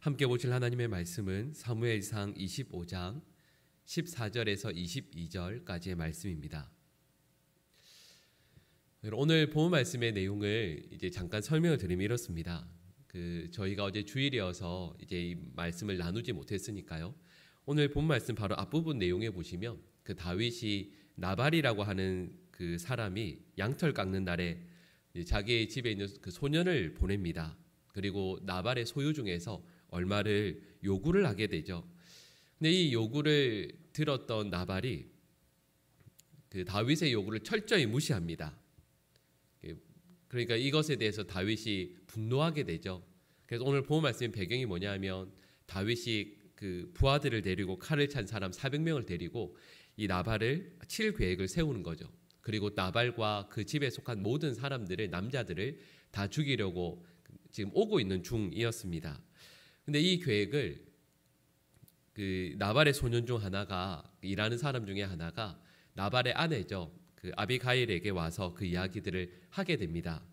함께 보실 하나님의 말씀은 사무엘상 25장 14절에서 22절까지의 말씀입니다. 오늘 본 말씀의 내용을 이제 잠깐 설명을 드리면 이렇습니다. 저희가 어제 주일이어서 이제 이 말씀을 나누지 못했으니까요. 오늘 본 말씀 바로 앞부분 내용에 보시면 다윗이 나발이라고 하는 그 사람이 양털 깎는 날에 자기의 집에 있는 그 소년을 보냅니다. 그리고 나발의 소유 중에서 얼마를 요구를 하게 되죠. 근데 이 요구를 들었던 나발이 다윗의 요구를 철저히 무시합니다. 그러니까 이것에 대해서 다윗이 분노하게 되죠. 그래서 오늘 본 말씀의 배경이 뭐냐면 다윗이 그 부하들을 데리고 칼을 찬 사람 400명을 데리고 이 나발을 칠 계획을 세우는 거죠. 그리고 나발과 그 집에 속한 모든 사람들을, 남자들을 다 죽이려고 지금 오고 있는 중이었습니다. 근데 이 계획을 그 나발의 소년 중 하나가, 일하는 사람 중에 하나가 나발의 아내죠. 그 아비가일에게 와서 그 이야기들을 하게 됩니다.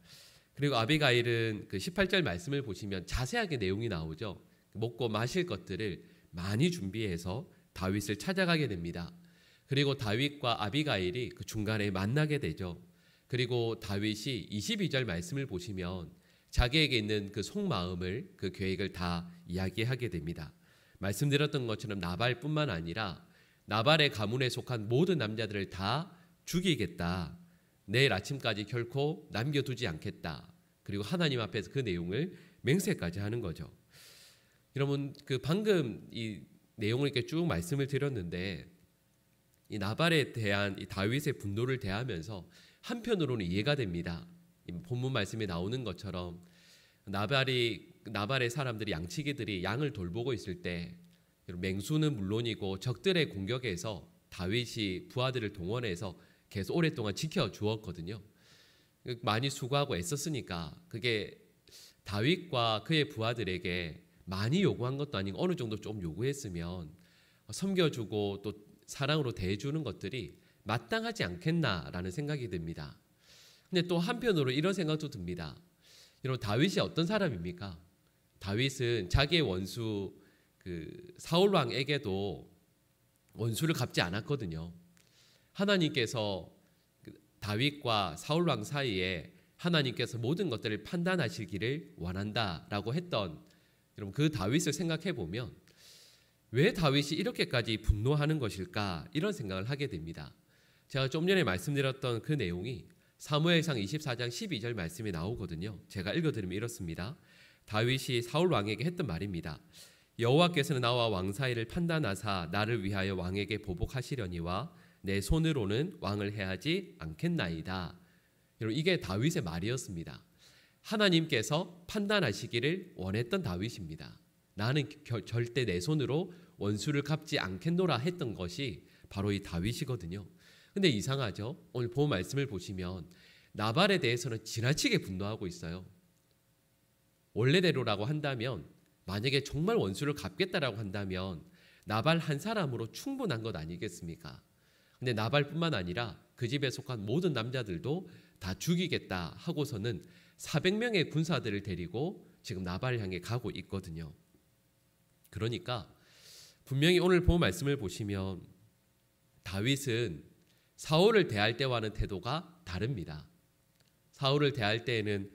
그리고 아비가일은 그 18절 말씀을 보시면 자세하게 내용이 나오죠. 먹고 마실 것들을 많이 준비해서 다윗을 찾아가게 됩니다. 그리고 다윗과 아비가일이 그 중간에 만나게 되죠. 그리고 다윗이 22절 말씀을 보시면 자기에게 있는 그 속마음을, 그 계획을 다 이야기하게 됩니다. 말씀드렸던 것처럼 나발뿐만 아니라 나발의 가문에 속한 모든 남자들을 다 죽이겠다. 내일 아침까지 결코 남겨두지 않겠다. 그리고 하나님 앞에서 그 내용을 맹세까지 하는 거죠. 여러분, 방금 이 내용을 이렇게 쭉 말씀을 드렸는데 이 나발에 대한 이 다윗의 분노를 대하면서 한편으로는 이해가 됩니다. 본문 말씀에 나오는 것처럼 나발의 사람들이, 양치기들이 양을 돌보고 있을 때 맹수는 물론이고 적들의 공격에서 다윗이 부하들을 동원해서 계속 오랫동안 지켜주었거든요. 많이 수고하고 애썼으니까 그게 다윗과 그의 부하들에게 많이 요구한 것도 아니고 어느 정도 좀 요구했으면 섬겨주고 또 사랑으로 대해주는 것들이 마땅하지 않겠나라는 생각이 듭니다. 근데 또 한편으로 이런 생각도 듭니다. 여러분, 다윗이 어떤 사람입니까? 다윗은 자기의 원수 사울 왕에게도 원수를 갚지 않았거든요. 하나님께서 다윗과 사울 왕 사이에 하나님께서 모든 것들을 판단하시기를 원한다라고 했던, 여러분, 그 다윗을 생각해 보면 왜 다윗이 이렇게까지 분노하는 것일까, 이런 생각을 하게 됩니다. 제가 좀 전에 말씀드렸던 그 내용이 사무엘상 24장 12절 말씀에 나오거든요. 제가 읽어드리면 이렇습니다. 다윗이 사울 왕에게 했던 말입니다. 여호와께서는 나와 왕 사이를 판단하사 나를 위하여 왕에게 보복하시려니와 내 손으로는 왕을 해하지 않겠나이다. 여러분, 이게 다윗의 말이었습니다. 하나님께서 판단하시기를 원했던 다윗입니다. 나는 절대 내 손으로 원수를 갚지 않겠노라 했던 것이 바로 이 다윗이거든요. 근데 이상하죠? 오늘 본 말씀을 보시면 나발에 대해서는 지나치게 분노하고 있어요. 원래대로라고 한다면, 만약에 정말 원수를 갚겠다라고 한다면 나발 한 사람으로 충분한 것 아니겠습니까? 근데 나발뿐만 아니라 그 집에 속한 모든 남자들도 다 죽이겠다 하고서는 400명의 군사들을 데리고 지금 나발을 향해 가고 있거든요. 그러니까 분명히 오늘 본 말씀을 보시면 다윗은 사울을 대할 때와는 태도가 다릅니다. 사울을 대할 때에는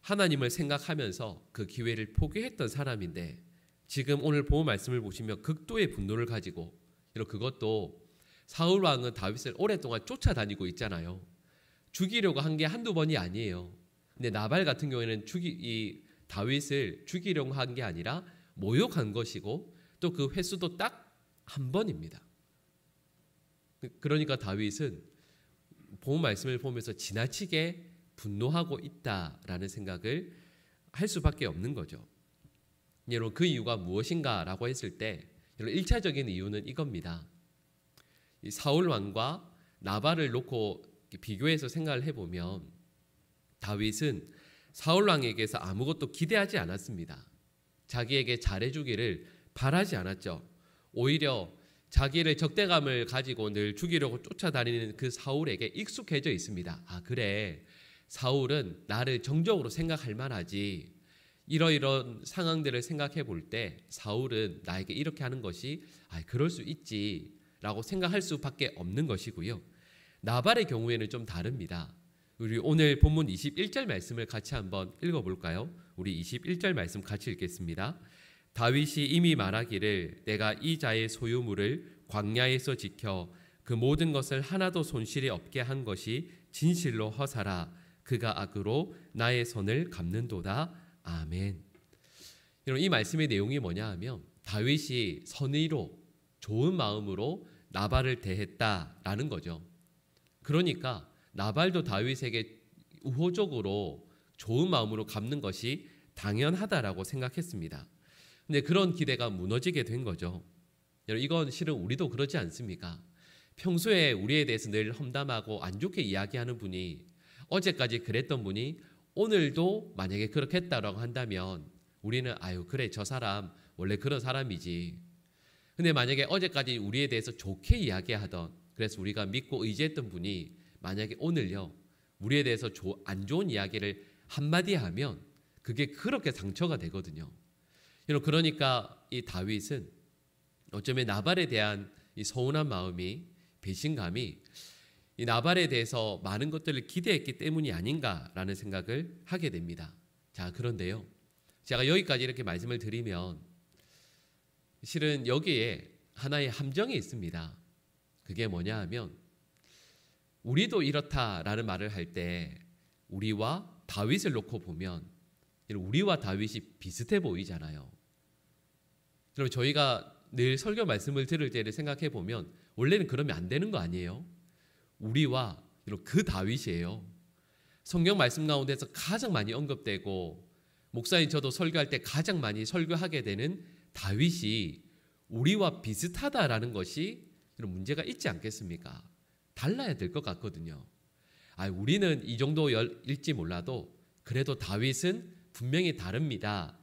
하나님을 생각하면서 그 기회를 포기했던 사람인데, 지금 오늘 본 말씀을 보시면 극도의 분노를 가지고, 그것도 사울 왕은 다윗을 오랫동안 쫓아다니고 있잖아요. 죽이려고 한 게 한두 번이 아니에요. 근데 나발 같은 경우에는 이 다윗을 죽이려고 한 게 아니라 모욕한 것이고, 또 그 횟수도 딱 한 번입니다. 그러니까 다윗은 본 말씀을 보면서 지나치게 분노하고 있다라는 생각을 할 수밖에 없는 거죠. 여러분, 그 이유가 무엇인가라고 했을 때, 여러분, 1차적인 이유는 이겁니다. 이 사울 왕과 나발을 놓고 비교해서 생각을 해보면 다윗은 사울 왕에게서 아무것도 기대하지 않았습니다. 자기에게 잘해주기를 바라지 않았죠. 오히려 자기를 적대감을 가지고 늘 죽이려고 쫓아다니는 그 사울에게 익숙해져 있습니다. 아, 그래, 사울은 나를 정적으로 생각할 만하지. 이러이런 상황들을 생각해 볼 때 사울은 나에게 이렇게 하는 것이 그럴 수 있지라고 생각할 수밖에 없는 것이고요. 나발의 경우에는 좀 다릅니다. 우리 오늘 본문 21절 말씀을 같이 한번 읽어볼까요? 우리 21절 말씀 같이 읽겠습니다. 다윗이 이미 말하기를 내가 이 자의 소유물을 광야에서 지켜 그 모든 것을 하나도 손실이 없게 한 것이 진실로 허사라. 그가 악으로 나의 손을 갚는도다. 아멘. 여러분, 이 말씀의 내용이 뭐냐 하면 다윗이 선의로 좋은 마음으로 나발을 대했다라는 거죠. 그러니까 나발도 다윗에게 우호적으로 좋은 마음으로 갚는 것이 당연하다라고 생각했습니다. 근데 그런 기대가 무너지게 된 거죠. 여러분, 이건 실은 우리도 그러지 않습니까? 평소에 우리에 대해서 늘 험담하고 안 좋게 이야기하는 분이, 어제까지 그랬던 분이 오늘도 만약에 그렇게 했다라고 한다면 우리는 그래, 저 사람 원래 그런 사람이지. 근데 만약에 어제까지 우리에 대해서 좋게 이야기하던, 그래서 우리가 믿고 의지했던 분이 만약에 오늘요 우리에 대해서 안 좋은 이야기를 한마디 하면 그게 그렇게 상처가 되거든요. 그러니까 이 다윗은 어쩌면 나발에 대한 이 서운한 마음이, 배신감이 이 나발에 대해서 많은 것들을 기대했기 때문이 아닌가라는 생각을 하게 됩니다. 자, 그런데요, 제가 여기까지 이렇게 말씀을 드리면 실은 여기에 하나의 함정이 있습니다. 그게 뭐냐 하면 우리도 이렇다라는 말을 할 때 우리와 다윗을 놓고 보면 우리와 다윗이 비슷해 보이잖아요. 그럼 저희가 늘 설교 말씀을 들을 때를 생각해 보면 원래는 그러면 안 되는 거 아니에요? 우리와 그 다윗이에요. 성경 말씀 가운데서 가장 많이 언급되고 목사님 저도 설교할 때 가장 많이 설교하게 되는 다윗이 우리와 비슷하다라는 것이 문제가 있지 않겠습니까? 달라야 될 것 같거든요. 우리는 이 정도일지 몰라도 그래도 다윗은 분명히 다릅니다.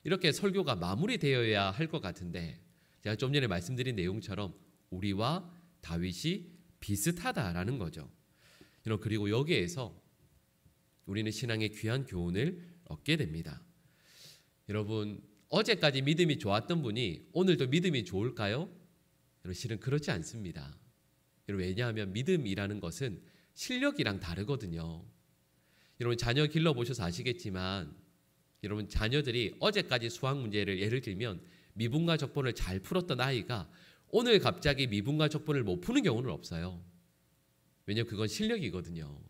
이렇게 설교가 마무리되어야 할 것 같은데 제가 좀 전에 말씀드린 내용처럼 우리와 다윗이 비슷하다라는 거죠. 그리고 여기에서 우리는 신앙의 귀한 교훈을 얻게 됩니다. 여러분, 어제까지 믿음이 좋았던 분이 오늘도 믿음이 좋을까요? 실은 그렇지 않습니다. 왜냐하면 믿음이라는 것은 실력이랑 다르거든요. 여러분, 자녀 길러보셔서 아시겠지만 여러분, 자녀들이 어제까지 수학 문제를 예를 들면 미분과 적분을 잘 풀었던 아이가 오늘 갑자기 미분과 적분을 못 푸는 경우는 없어요. 왜냐하면 그건 실력이거든요.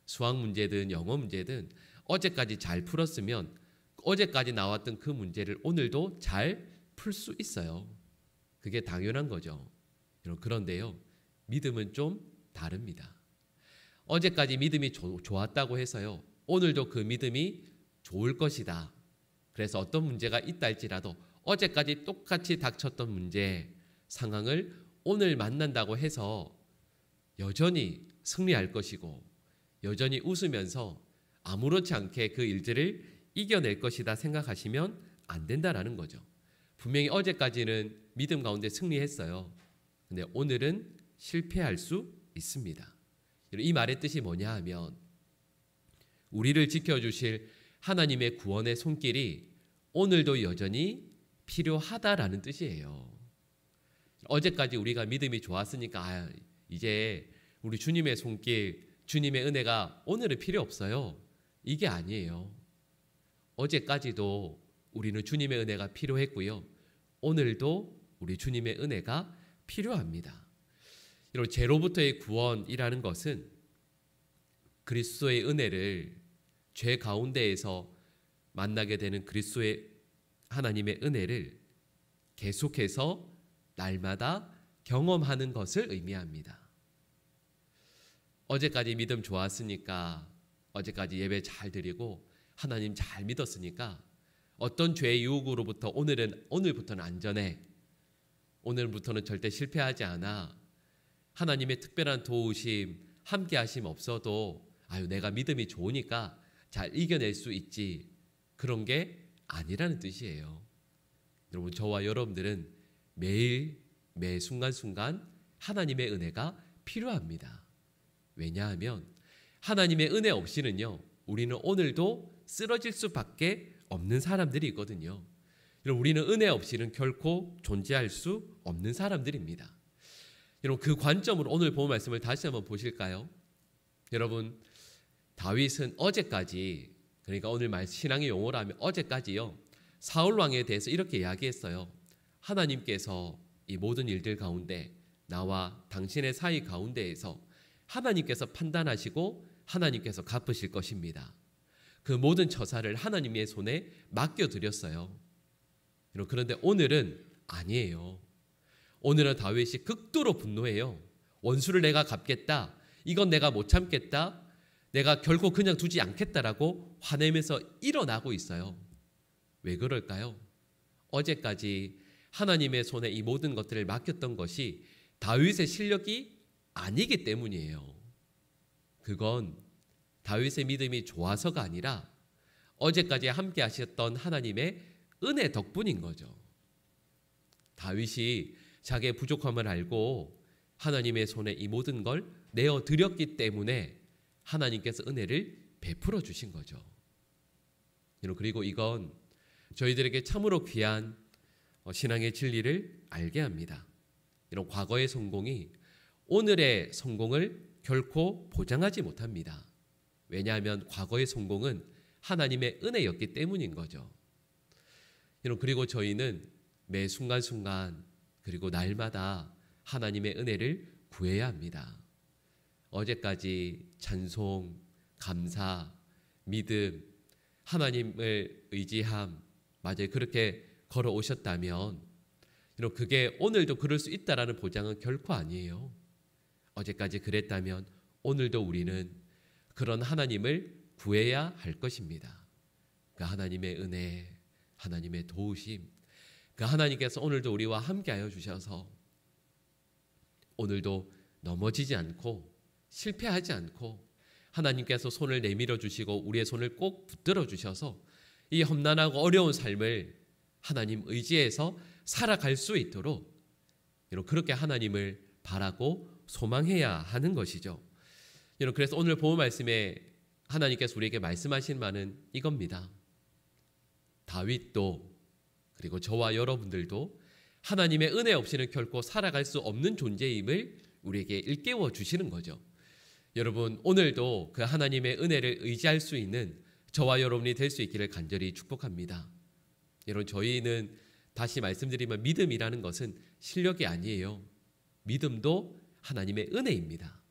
수학 문제든 영어 문제든 어제까지 잘 풀었으면 어제까지 나왔던 그 문제를 오늘도 잘 풀 수 있어요. 그게 당연한 거죠. 그런데요, 믿음은 좀 다릅니다. 어제까지 믿음이 좋았다고 해서요 오늘도 그 믿음이 좋을 것이다. 그래서 어떤 문제가 있다 할지라도 어제까지 똑같이 닥쳤던 문제, 상황을 오늘 만난다고 해서 여전히 승리할 것이고 여전히 웃으면서 아무렇지 않게 그 일들을 이겨낼 것이다 생각하시면 안 된다라는 거죠. 분명히 어제까지는 믿음 가운데 승리했어요. 근데 오늘은 실패할 수 있습니다. 이 말의 뜻이 뭐냐 하면 우리를 지켜주실 하나님의 구원의 손길이 오늘도 여전히 필요하다라는 뜻이에요. 어제까지 우리가 믿음이 좋았으니까 이제 우리 주님의 손길, 주님의 은혜가 오늘은 필요 없어요. 이게 아니에요. 어제까지도 우리는 주님의 은혜가 필요했고요. 오늘도 우리 주님의 은혜가 필요합니다. 여러분, 죄로부터의 구원이라는 것은 그리스도의 은혜를 죄 가운데에서 만나게 되는 그리스도의 하나님의 은혜를 계속해서 날마다 경험하는 것을 의미합니다. 어제까지 믿음 좋았으니까, 어제까지 예배 잘 드리고 하나님 잘 믿었으니까 어떤 죄의 유혹으로부터 오늘부터는 안전해. 오늘부터는 절대 실패하지 않아. 하나님의 특별한 도우심, 함께 하심 없어도 내가 믿음이 좋으니까 잘 이겨낼 수 있지. 그런 게 아니라는 뜻이에요. 여러분, 저와 여러분들은 매일 매 순간순간 하나님의 은혜가 필요합니다. 왜냐하면 하나님의 은혜 없이는요 우리는 오늘도 쓰러질 수밖에 없는 사람들이 있거든요. 여러분, 우리는 은혜 없이는 결코 존재할 수 없는 사람들입니다. 여러분, 그 관점으로 오늘 본 말씀을 다시 한번 보실까요? 여러분, 다윗은 어제까지, 그러니까 오늘 신앙의 용어로 하면 어제까지요, 사울 왕에 대해서 이렇게 이야기했어요. 하나님께서 이 모든 일들 가운데 나와 당신의 사이 가운데에서 하나님께서 판단하시고 하나님께서 갚으실 것입니다. 그 모든 처사를 하나님의 손에 맡겨드렸어요. 그런데 오늘은 아니에요. 오늘은 다윗이 극도로 분노해요. 원수를 내가 갚겠다. 이건 내가 못 참겠다. 내가 결코 그냥 두지 않겠다라고 화내면서 일어나고 있어요. 왜 그럴까요? 어제까지 하나님의 손에 이 모든 것들을 맡겼던 것이 다윗의 실력이 아니기 때문이에요. 그건 다윗의 믿음이 좋아서가 아니라 어제까지 함께 하셨던 하나님의 은혜 덕분인 거죠. 다윗이 자기의 부족함을 알고 하나님의 손에 이 모든 걸 내어드렸기 때문에 하나님께서 은혜를 베풀어 주신 거죠. 그리고 이건 저희들에게 참으로 귀한 신앙의 진리를 알게 합니다. 이런 과거의 성공이 오늘의 성공을 결코 보장하지 못합니다. 왜냐하면 과거의 성공은 하나님의 은혜였기 때문인 거죠. 그리고 저희는 매 순간순간 그리고 날마다 하나님의 은혜를 구해야 합니다. 어제까지 찬송, 감사, 믿음, 하나님을 의지함, 맞아요. 그렇게 걸어오셨다면 그게 오늘도 그럴 수 있다라는 보장은 결코 아니에요. 어제까지 그랬다면 오늘도 우리는 그런 하나님을 구해야 할 것입니다. 그 하나님의 은혜, 하나님의 도우심, 그 하나님께서 오늘도 우리와 함께하여 주셔서 오늘도 넘어지지 않고 실패하지 않고 하나님께서 손을 내밀어 주시고 우리의 손을 꼭 붙들어 주셔서 이 험난하고 어려운 삶을 하나님 의지해서 살아갈 수 있도록 그렇게 하나님을 바라고 소망해야 하는 것이죠. 그래서 오늘 본문 말씀에 하나님께서 우리에게 말씀하신 말은 이겁니다. 다윗도 그리고 저와 여러분들도 하나님의 은혜 없이는 결코 살아갈 수 없는 존재임을 우리에게 일깨워 주시는 거죠. 여러분, 오늘도 그 하나님의 은혜를 의지할 수 있는 저와 여러분이 될 수 있기를 간절히 축복합니다. 여러분, 저희는 다시 말씀드리면 믿음이라는 것은 실력이 아니에요. 믿음도 하나님의 은혜입니다.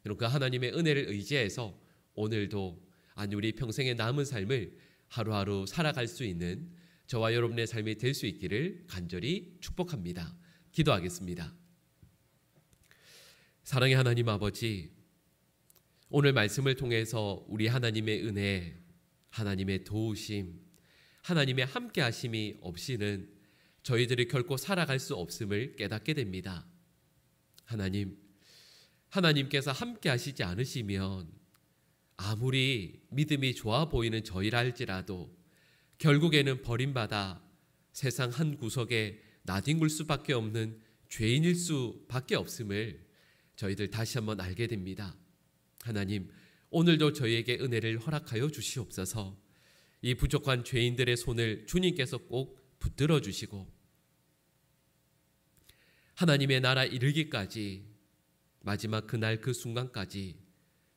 여러분, 그 하나님의 은혜를 의지해서 오늘도 아니 우리 평생의 남은 삶을 하루하루 살아갈 수 있는 저와 여러분의 삶이 될 수 있기를 간절히 축복합니다. 기도하겠습니다. 사랑의 하나님 아버지, 오늘 말씀을 통해서 우리 하나님의 은혜, 하나님의 도우심, 하나님의 함께 하심이 없이는 저희들이 결코 살아갈 수 없음을 깨닫게 됩니다. 하나님께서 함께 하시지 않으시면 아무리 믿음이 좋아 보이는 저희라 할지라도 결국에는 버림받아 세상 한 구석에 나뒹굴 수밖에 없는 죄인일 수밖에 없음을 저희들 다시 한번 알게 됩니다. 하나님, 오늘도 저희에게 은혜를 허락하여 주시옵소서. 이 부족한 죄인들의 손을 주님께서 꼭 붙들어 주시고 하나님의 나라 이르기까지 마지막 그날 그 순간까지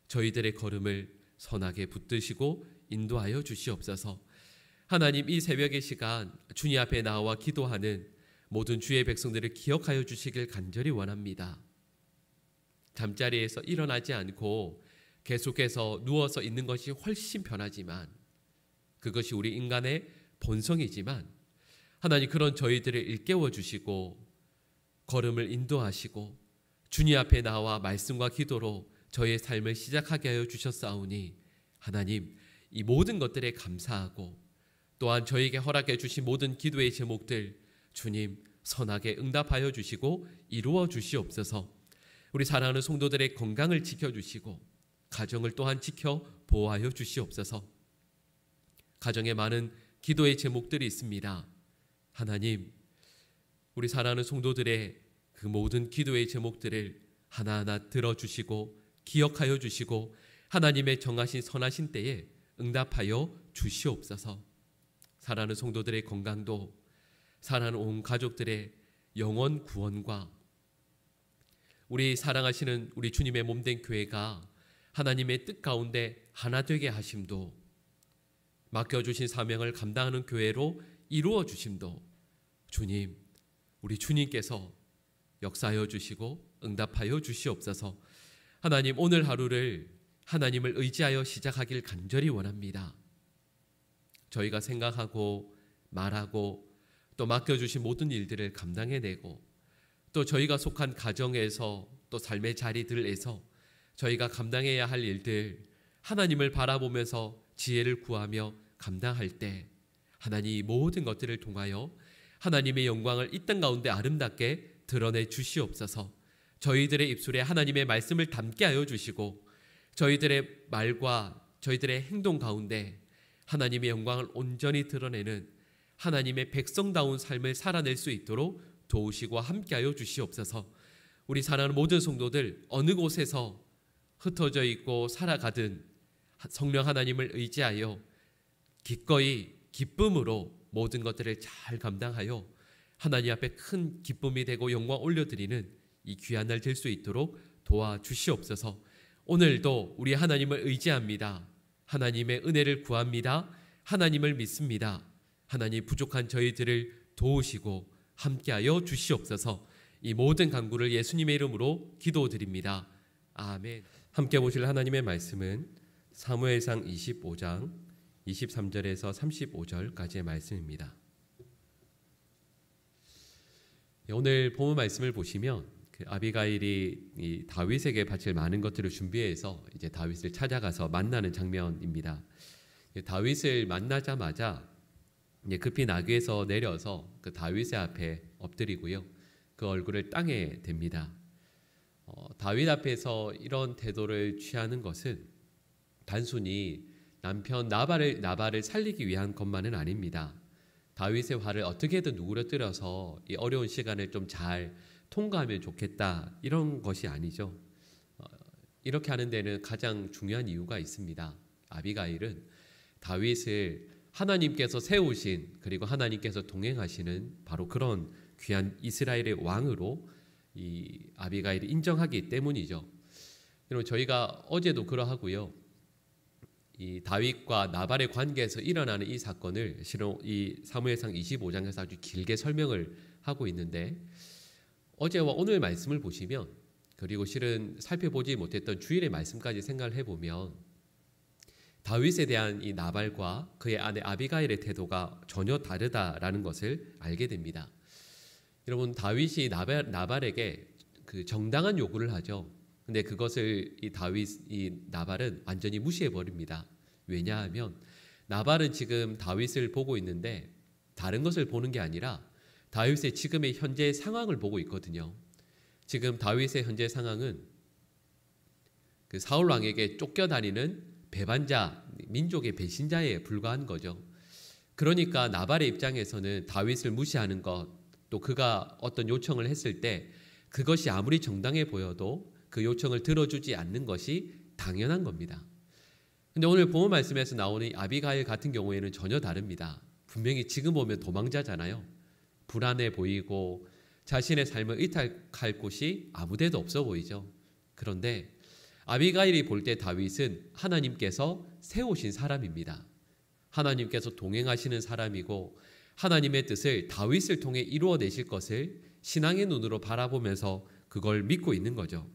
저희들의 걸음을 선하게 붙드시고 인도하여 주시옵소서. 하나님, 이 새벽의 시간 주님 앞에 나와 기도하는 모든 주의 백성들을 기억하여 주시길 간절히 원합니다. 잠자리에서 일어나지 않고 계속해서 누워서 있는 것이 훨씬 편하지만 그것이 우리 인간의 본성이지만 하나님, 그런 저희들을 일깨워 주시고 걸음을 인도하시고 주님 앞에 나와 말씀과 기도로 저희의 삶을 시작하게 하여 주셨사오니 하나님, 이 모든 것들에 감사하고 또한 저희에게 허락해 주신 모든 기도의 제목들 주님 선하게 응답하여 주시고 이루어 주시옵소서. 우리 사랑하는 성도들의 건강을 지켜주시고 가정을 또한 지켜 보호하여 주시옵소서. 가정에 많은 기도의 제목들이 있습니다. 하나님, 우리 사랑하는 성도들의 그 모든 기도의 제목들을 하나하나 들어주시고 기억하여 주시고 하나님의 정하신 선하신 때에 응답하여 주시옵소서. 사랑하는 성도들의 건강도, 사랑하는 온 가족들의 영원 구원과 우리 사랑하시는 우리 주님의 몸된 교회가 하나님의 뜻 가운데 하나 되게 하심도, 맡겨주신 사명을 감당하는 교회로 이루어 주심도 주님, 우리 주님께서 역사하여 주시고 응답하여 주시옵소서. 하나님, 오늘 하루를 하나님을 의지하여 시작하길 간절히 원합니다. 저희가 생각하고 말하고 또 맡겨주신 모든 일들을 감당해내고, 또 저희가 속한 가정에서 또 삶의 자리들에서 저희가 감당해야 할 일들, 하나님을 바라보면서 지혜를 구하며 감당할 때 하나님 이 모든 것들을 통하여 하나님의 영광을 이 땅 가운데 아름답게 드러내 주시옵소서. 저희들의 입술에 하나님의 말씀을 담게 하여 주시고, 저희들의 말과 저희들의 행동 가운데 하나님의 영광을 온전히 드러내는 하나님의 백성다운 삶을 살아낼 수 있도록 도우시고 함께하여 주시옵소서. 우리 사랑하는 모든 성도들 어느 곳에서 흩어져 있고 살아가든 성령 하나님을 의지하여 기꺼이 기쁨으로 모든 것들을 잘 감당하여 하나님 앞에 큰 기쁨이 되고 영광 올려드리는 이 귀한 날 될 수 있도록 도와주시옵소서. 오늘도 우리 하나님을 의지합니다. 하나님의 은혜를 구합니다. 하나님을 믿습니다. 하나님, 부족한 저희들을 도우시고 함께하여 주시옵소서. 이 모든 간구를 예수님의 이름으로 기도드립니다. 아멘. 함께 보실 하나님의 말씀은 사무엘상 25장 23절에서 35절까지의 말씀입니다. 오늘 본문 말씀을 보시면 아비가일이 이 다윗에게 바칠 많은 것들을 준비해서 이제 다윗을 찾아가서 만나는 장면입니다. 다윗을 만나자마자 급히 나귀에서 내려서 그 다윗의 앞에 엎드리고요, 그 얼굴을 땅에 댑니다. 다윗 앞에서 이런 태도를 취하는 것은 단순히 남편 나발을 살리기 위한 것만은 아닙니다. 다윗의 화를 어떻게든 누그러뜨려서 이 어려운 시간을 좀 잘 통과하면 좋겠다, 이런 것이 아니죠. 이렇게 하는 데는 가장 중요한 이유가 있습니다. 아비가일은 다윗을 하나님께서 세우신, 그리고 하나님께서 동행하시는 바로 그런 귀한 이스라엘의 왕으로 이 아비가일이 인정하기 때문이죠. 여러분, 저희가 어제도 그러하고요, 이 다윗과 나발의 관계에서 일어나는 이 사건을 실은 이 사무엘상 25장에서 아주 길게 설명을 하고 있는데, 어제와 오늘 말씀을 보시면, 그리고 실은 살펴보지 못했던 주일의 말씀까지 생각을 해보면 다윗에 대한 이 나발과 그의 아내 아비가일의 태도가 전혀 다르다라는 것을 알게 됩니다. 여러분, 다윗이 나발에게 그 정당한 요구를 하죠. 근데 그것을 이 나발은 완전히 무시해 버립니다. 왜냐하면 나발은 지금 다윗을 보고 있는데 다른 것을 보는 게 아니라 다윗의 지금의 현재 상황을 보고 있거든요. 지금 다윗의 현재 상황은 그 사울 왕에게 쫓겨다니는 배반자, 민족의 배신자에 불과한 거죠. 그러니까 나발의 입장에서는 다윗을 무시하는 것, 또 그가 어떤 요청을 했을 때 그것이 아무리 정당해 보여도 그 요청을 들어주지 않는 것이 당연한 겁니다. 근데 오늘 본문 말씀에서 나오는 아비가일 같은 경우에는 전혀 다릅니다. 분명히 지금 보면 도망자잖아요. 불안해 보이고 자신의 삶을 의탁할 곳이 아무데도 없어 보이죠. 그런데 아비가일이 볼 때 다윗은 하나님께서 세우신 사람입니다. 하나님께서 동행하시는 사람이고 하나님의 뜻을 다윗을 통해 이루어내실 것을 신앙의 눈으로 바라보면서 그걸 믿고 있는 거죠.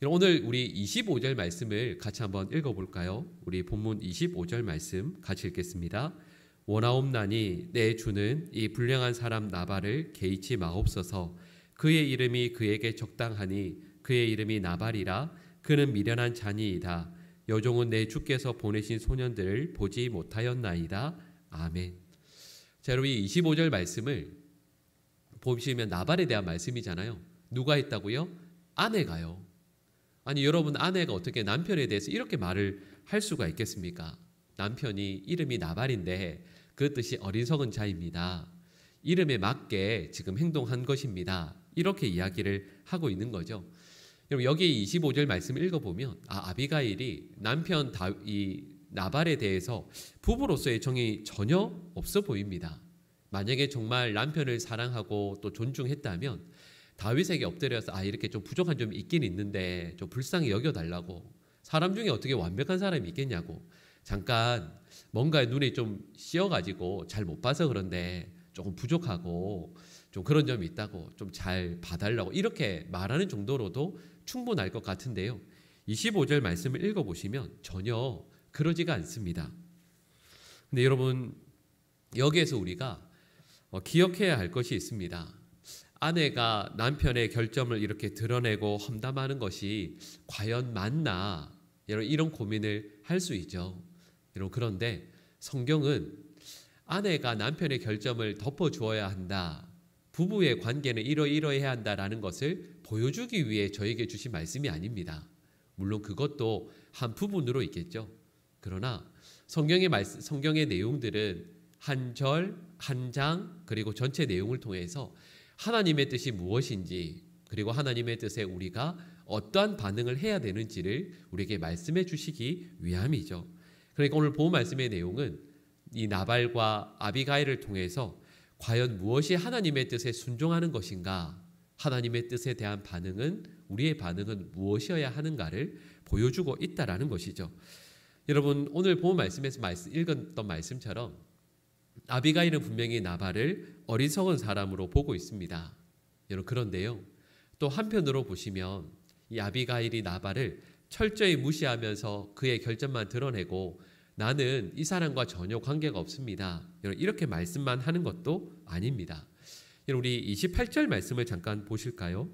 오늘 우리 25절 말씀을 같이 한번 읽어볼까요? 우리 본문 25절 말씀 같이 읽겠습니다. 원하옵나니 내 주는 이 불량한 사람 나발을 개의치 마옵소서. 그의 이름이 그에게 적당하니 그의 이름이 나발이라. 그는 미련한 자니이다. 여종은 내 주께서 보내신 소년들을 보지 못하였나이다. 아멘. 자, 여러분, 이 25절 말씀을 보시면 나발에 대한 말씀이잖아요. 누가 했다고요? 아내가요. 아니, 여러분, 아내가 어떻게 남편에 대해서 이렇게 말을 할 수가 있겠습니까? 남편이 이름이 나발인데 그 뜻이 어리석은 자입니다. 이름에 맞게 지금 행동한 것입니다. 이렇게 이야기를 하고 있는 거죠. 여러분, 여기 25절 말씀을 읽어보면 아비가일이 남편 나발에 대해서 부부로서의 정이 전혀 없어 보입니다. 만약에 정말 남편을 사랑하고 또 존중했다면 다윗에게 엎드려서 이렇게 좀 부족한 점이 있긴 있는데 좀 불쌍히 여겨달라고, 사람 중에 어떻게 완벽한 사람이 있겠냐고, 잠깐 뭔가에 눈이 좀 씌어가지고 잘 못 봐서 그런데 조금 부족하고 좀 그런 점이 있다고 좀 잘 봐달라고 이렇게 말하는 정도로도 충분할 것 같은데요. 25절 말씀을 읽어보시면 전혀 그러지가 않습니다. 근데 여러분, 여기에서 우리가 기억해야 할 것이 있습니다. 아내가 남편의 결점을 이렇게 드러내고 험담하는 것이 과연 맞나, 이런 고민을 할 수 있죠. 그런데 성경은 아내가 남편의 결점을 덮어주어야 한다, 부부의 관계는 이러이러해야 한다라는 것을 보여주기 위해 저에게 주신 말씀이 아닙니다. 물론 그것도 한 부분으로 있겠죠. 그러나 성경의 내용들은 한 절, 한 장, 그리고 전체 내용을 통해서 하나님의 뜻이 무엇인지, 그리고 하나님의 뜻에 우리가 어떠한 반응을 해야 되는지를 우리에게 말씀해 주시기 위함이죠. 그러니까 오늘 본 말씀의 내용은 이 나발과 아비가일을 통해서 과연 무엇이 하나님의 뜻에 순종하는 것인가, 하나님의 뜻에 대한 반응은, 우리의 반응은 무엇이어야 하는가를 보여주고 있다라는 것이죠. 여러분, 오늘 본 말씀에서 읽었던 말씀처럼 아비가일은 분명히 나발을 어리석은 사람으로 보고 있습니다. 여러분, 그런데요, 또 한편으로 보시면 이 아비가일이 나발을 철저히 무시하면서 그의 결점만 드러내고 나는 이 사람과 전혀 관계가 없습니다, 이렇게 말씀만 하는 것도 아닙니다. 우리 28절 말씀을 잠깐 보실까요?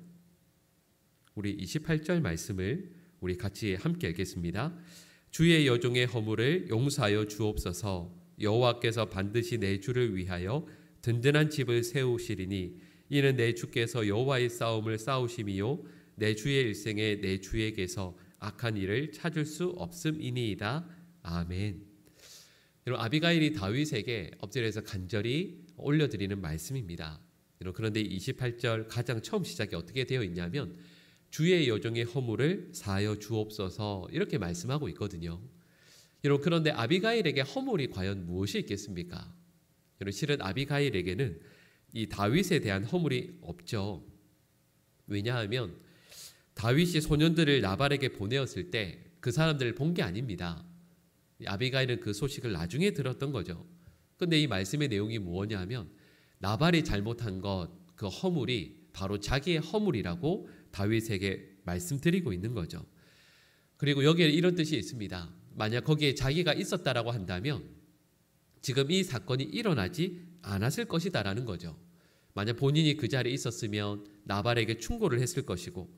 우리 28절 말씀을 우리 같이 함께 읽겠습니다. 주의 여종의 허물을 용서하여 주옵소서. 여호와께서 반드시 내 주를 위하여 든든한 집을 세우시리니 이는 내 주께서 여호와의 싸움을 싸우심이요 내 주의 일생에 내 주에게서 악한 일을 찾을 수 없음이니이다. 아멘. 여러분, 아비가일이 다윗에게 엎드려서 간절히 올려드리는 말씀입니다. 그런데 28절 가장 처음 시작이 어떻게 되어 있냐면 주의 여종의 허물을 사하여 주옵소서, 이렇게 말씀하고 있거든요. 그런데 아비가일에게 허물이 과연 무엇이 있겠습니까? 실은 아비가일에게는 이 다윗에 대한 허물이 없죠. 왜냐하면 다윗이 소년들을 나발에게 보내었을 때 그 사람들을 본 게 아닙니다. 아비가일은 그 소식을 나중에 들었던 거죠. 그런데 이 말씀의 내용이 뭐냐면 나발이 잘못한 것, 그 허물이 바로 자기의 허물이라고 다윗에게 말씀드리고 있는 거죠. 그리고 여기에 이런 뜻이 있습니다. 만약 거기에 자기가 있었다라고 한다면 지금 이 사건이 일어나지 않았을 것이다라는 거죠. 만약 본인이 그 자리에 있었으면 나발에게 충고를 했을 것이고,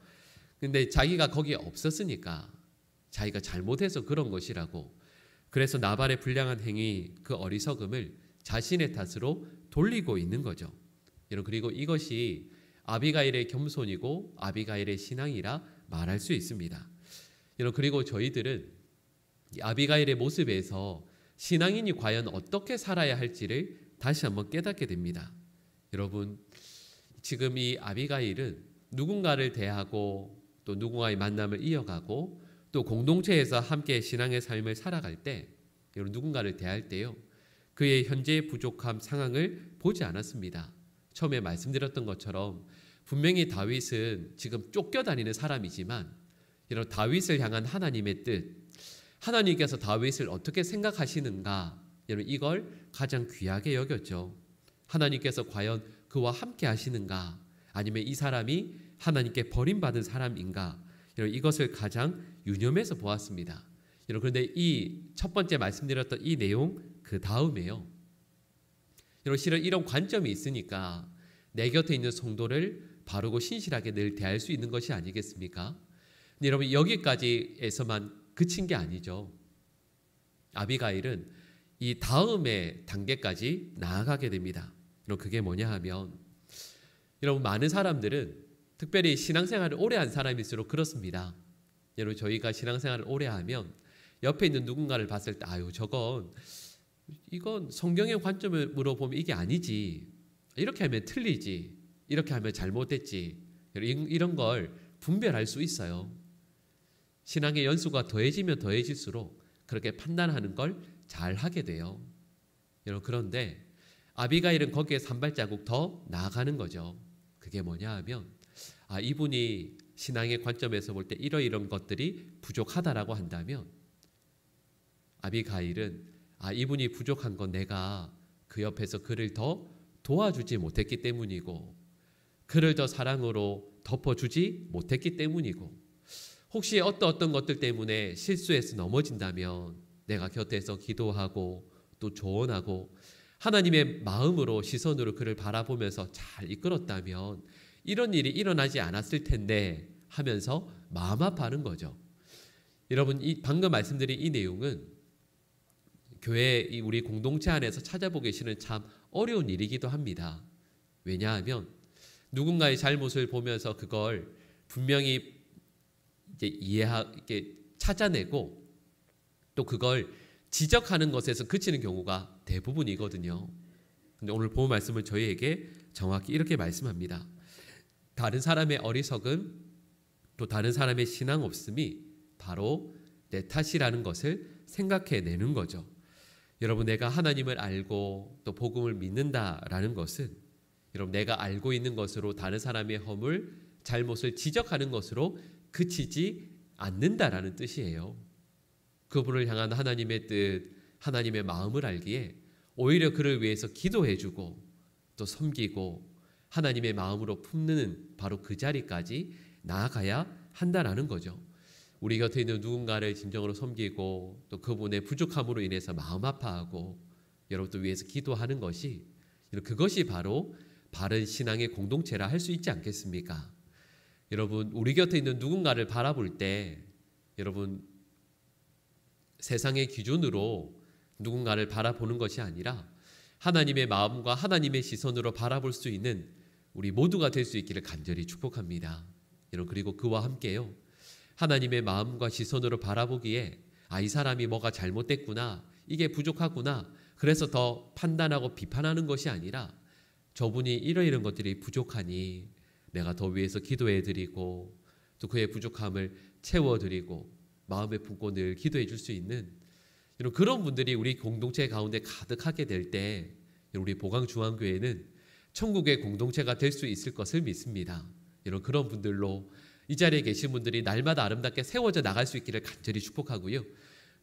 근데 자기가 거기에 없었으니까 자기가 잘못해서 그런 것이라고, 그래서 나발의 불량한 행위, 그 어리석음을 자신의 탓으로 돌리고 있는 거죠. 그리고 이것이 아비가일의 겸손이고 아비가일의 신앙이라 말할 수 있습니다. 그리고 저희들은 아비가일의 모습에서 신앙인이 과연 어떻게 살아야 할지를 다시 한번 깨닫게 됩니다. 여러분, 지금 이 아비가일은 누군가를 대하고 또 누군가의 만남을 이어가고 또 공동체에서 함께 신앙의 삶을 살아갈 때, 여러분, 누군가를 대할 때요, 그의 현재의 부족함 상황을 보지 않았습니다. 처음에 말씀드렸던 것처럼 분명히 다윗은 지금 쫓겨다니는 사람이지만 이런 다윗을 향한 하나님의 뜻, 하나님께서 다윗을 어떻게 생각하시는가, 여러분, 이걸 가장 귀하게 여겼죠. 하나님께서 과연 그와 함께 하시는가, 아니면 이 사람이 하나님께 버림받은 사람인가, 이것을 가장 유념해서 보았습니다. 그런데 이 첫 번째 말씀드렸던 이 내용 그 다음에요, 실은 이런 관점이 있으니까 내 곁에 있는 성도를 바르고 신실하게 늘 대할 수 있는 것이 아니겠습니까? 근데 여러분, 여기까지에서만 그친 게 아니죠. 아비가일은 이 다음의 단계까지 나아가게 됩니다. 그게 뭐냐 하면, 여러분, 많은 사람들은 특별히 신앙생활을 오래 한 사람일수록 그렇습니다. 여러분, 저희가 신앙생활을 오래 하면 옆에 있는 누군가를 봤을 때 이건 성경의 관점으로 보면 이게 아니지, 이렇게 하면 틀리지, 이렇게 하면 잘못됐지, 이런 걸 분별할 수 있어요. 신앙의 연수가 더해지면 더해질수록 그렇게 판단하는 걸 잘 하게 돼요. 여러분, 그런데 아비가일은 거기에 한 발자국 더 나아가는 거죠. 그게 뭐냐 하면 이분이 신앙의 관점에서 볼 때 이런 것들이 부족하다라고 한다면 아비가일은 이분이 부족한 건 내가 그 옆에서 그를 더 도와주지 못했기 때문이고 그를 더 사랑으로 덮어주지 못했기 때문이고 혹시 어떤 것들 때문에 실수해서 넘어진다면 내가 곁에서 기도하고 또 조언하고 하나님의 마음으로 시선으로 그를 바라보면서 잘 이끌었다면 이런 일이 일어나지 않았을 텐데 하면서 마음 아파하는 거죠. 여러분, 방금 말씀드린 이 내용은 교회 우리 공동체 안에서 찾아보기 싫은 참 어려운 일이기도 합니다. 왜냐하면 누군가의 잘못을 보면서 그걸 분명히 이렇게 찾아내고 또 그걸 지적하는 것에서 그치는 경우가 대부분이거든요. 근데 오늘 본 말씀은 저희에게 정확히 이렇게 말씀합니다. 다른 사람의 어리석음 또 다른 사람의 신앙 없음이 바로 내 탓이라는 것을 생각해내는 거죠. 여러분, 내가 하나님을 알고 또 복음을 믿는다라는 것은 여러분 내가 알고 있는 것으로 다른 사람의 허물, 잘못을 지적하는 것으로 그치지 않는다라는 뜻이에요. 그분을 향한 하나님의 뜻, 하나님의 마음을 알기에 오히려 그를 위해서 기도해주고 또 섬기고 하나님의 마음으로 품는 바로 그 자리까지 나아가야 한다라는 거죠. 우리 곁에 있는 누군가를 진정으로 섬기고 또 그분의 부족함으로 인해서 마음 아파하고 여러분들 위해서 기도하는 것이 그것이 바로 바른 신앙의 공동체라 할 수 있지 않겠습니까? 여러분, 우리 곁에 있는 누군가를 바라볼 때 여러분 세상의 기준으로 누군가를 바라보는 것이 아니라 하나님의 마음과 하나님의 시선으로 바라볼 수 있는 우리 모두가 될 수 있기를 간절히 축복합니다. 여러분, 그리고 그와 함께요, 하나님의 마음과 시선으로 바라보기에 이 사람이 뭐가 잘못됐구나, 이게 부족하구나, 그래서 더 판단하고 비판하는 것이 아니라 저분이 이런 것들이 부족하니 내가 더 위해서 기도해드리고 또 그의 부족함을 채워드리고 마음에 품고 늘 기도해 줄 수 있는 그런 분들이 우리 공동체 가운데 가득하게 될 때 우리 보강중앙교회는 천국의 공동체가 될 수 있을 것을 믿습니다. 그런 분들로 이 자리에 계신 분들이 날마다 아름답게 세워져 나갈 수 있기를 간절히 축복하고요.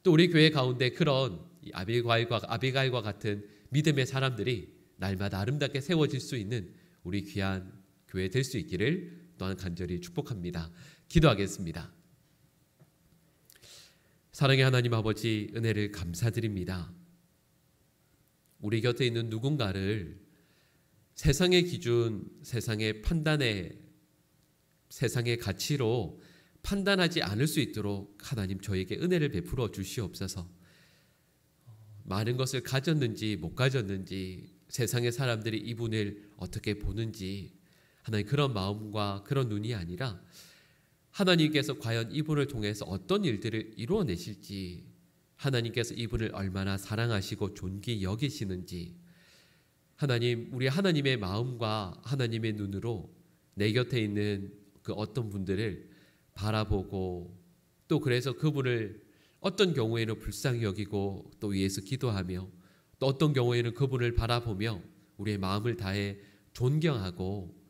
또 우리 교회 가운데 그런 아비가일과 같은 믿음의 사람들이 날마다 아름답게 세워질 수 있는 우리 귀한 교회 될 수 있기를 또한 간절히 축복합니다. 기도하겠습니다. 사랑의 하나님 아버지, 은혜를 감사드립니다. 우리 곁에 있는 누군가를 세상의 기준, 세상의 판단에, 세상의 가치로 판단하지 않을 수 있도록 하나님 저에게 은혜를 베풀어 주시옵소서. 많은 것을 가졌는지 못 가졌는지, 세상의 사람들이 이분을 어떻게 보는지 하나님 그런 마음과 그런 눈이 아니라 하나님께서 과연 이분을 통해서 어떤 일들을 이루어내실지, 하나님께서 이분을 얼마나 사랑하시고 존귀 여기시는지, 하나님, 우리 하나님의 마음과 하나님의 눈으로 내 곁에 있는 그 어떤 분들을 바라보고 또 그래서 그분을 어떤 경우에는 불쌍히 여기고 또 위해서 기도하며 또 어떤 경우에는 그분을 바라보며 우리의 마음을 다해 존경하고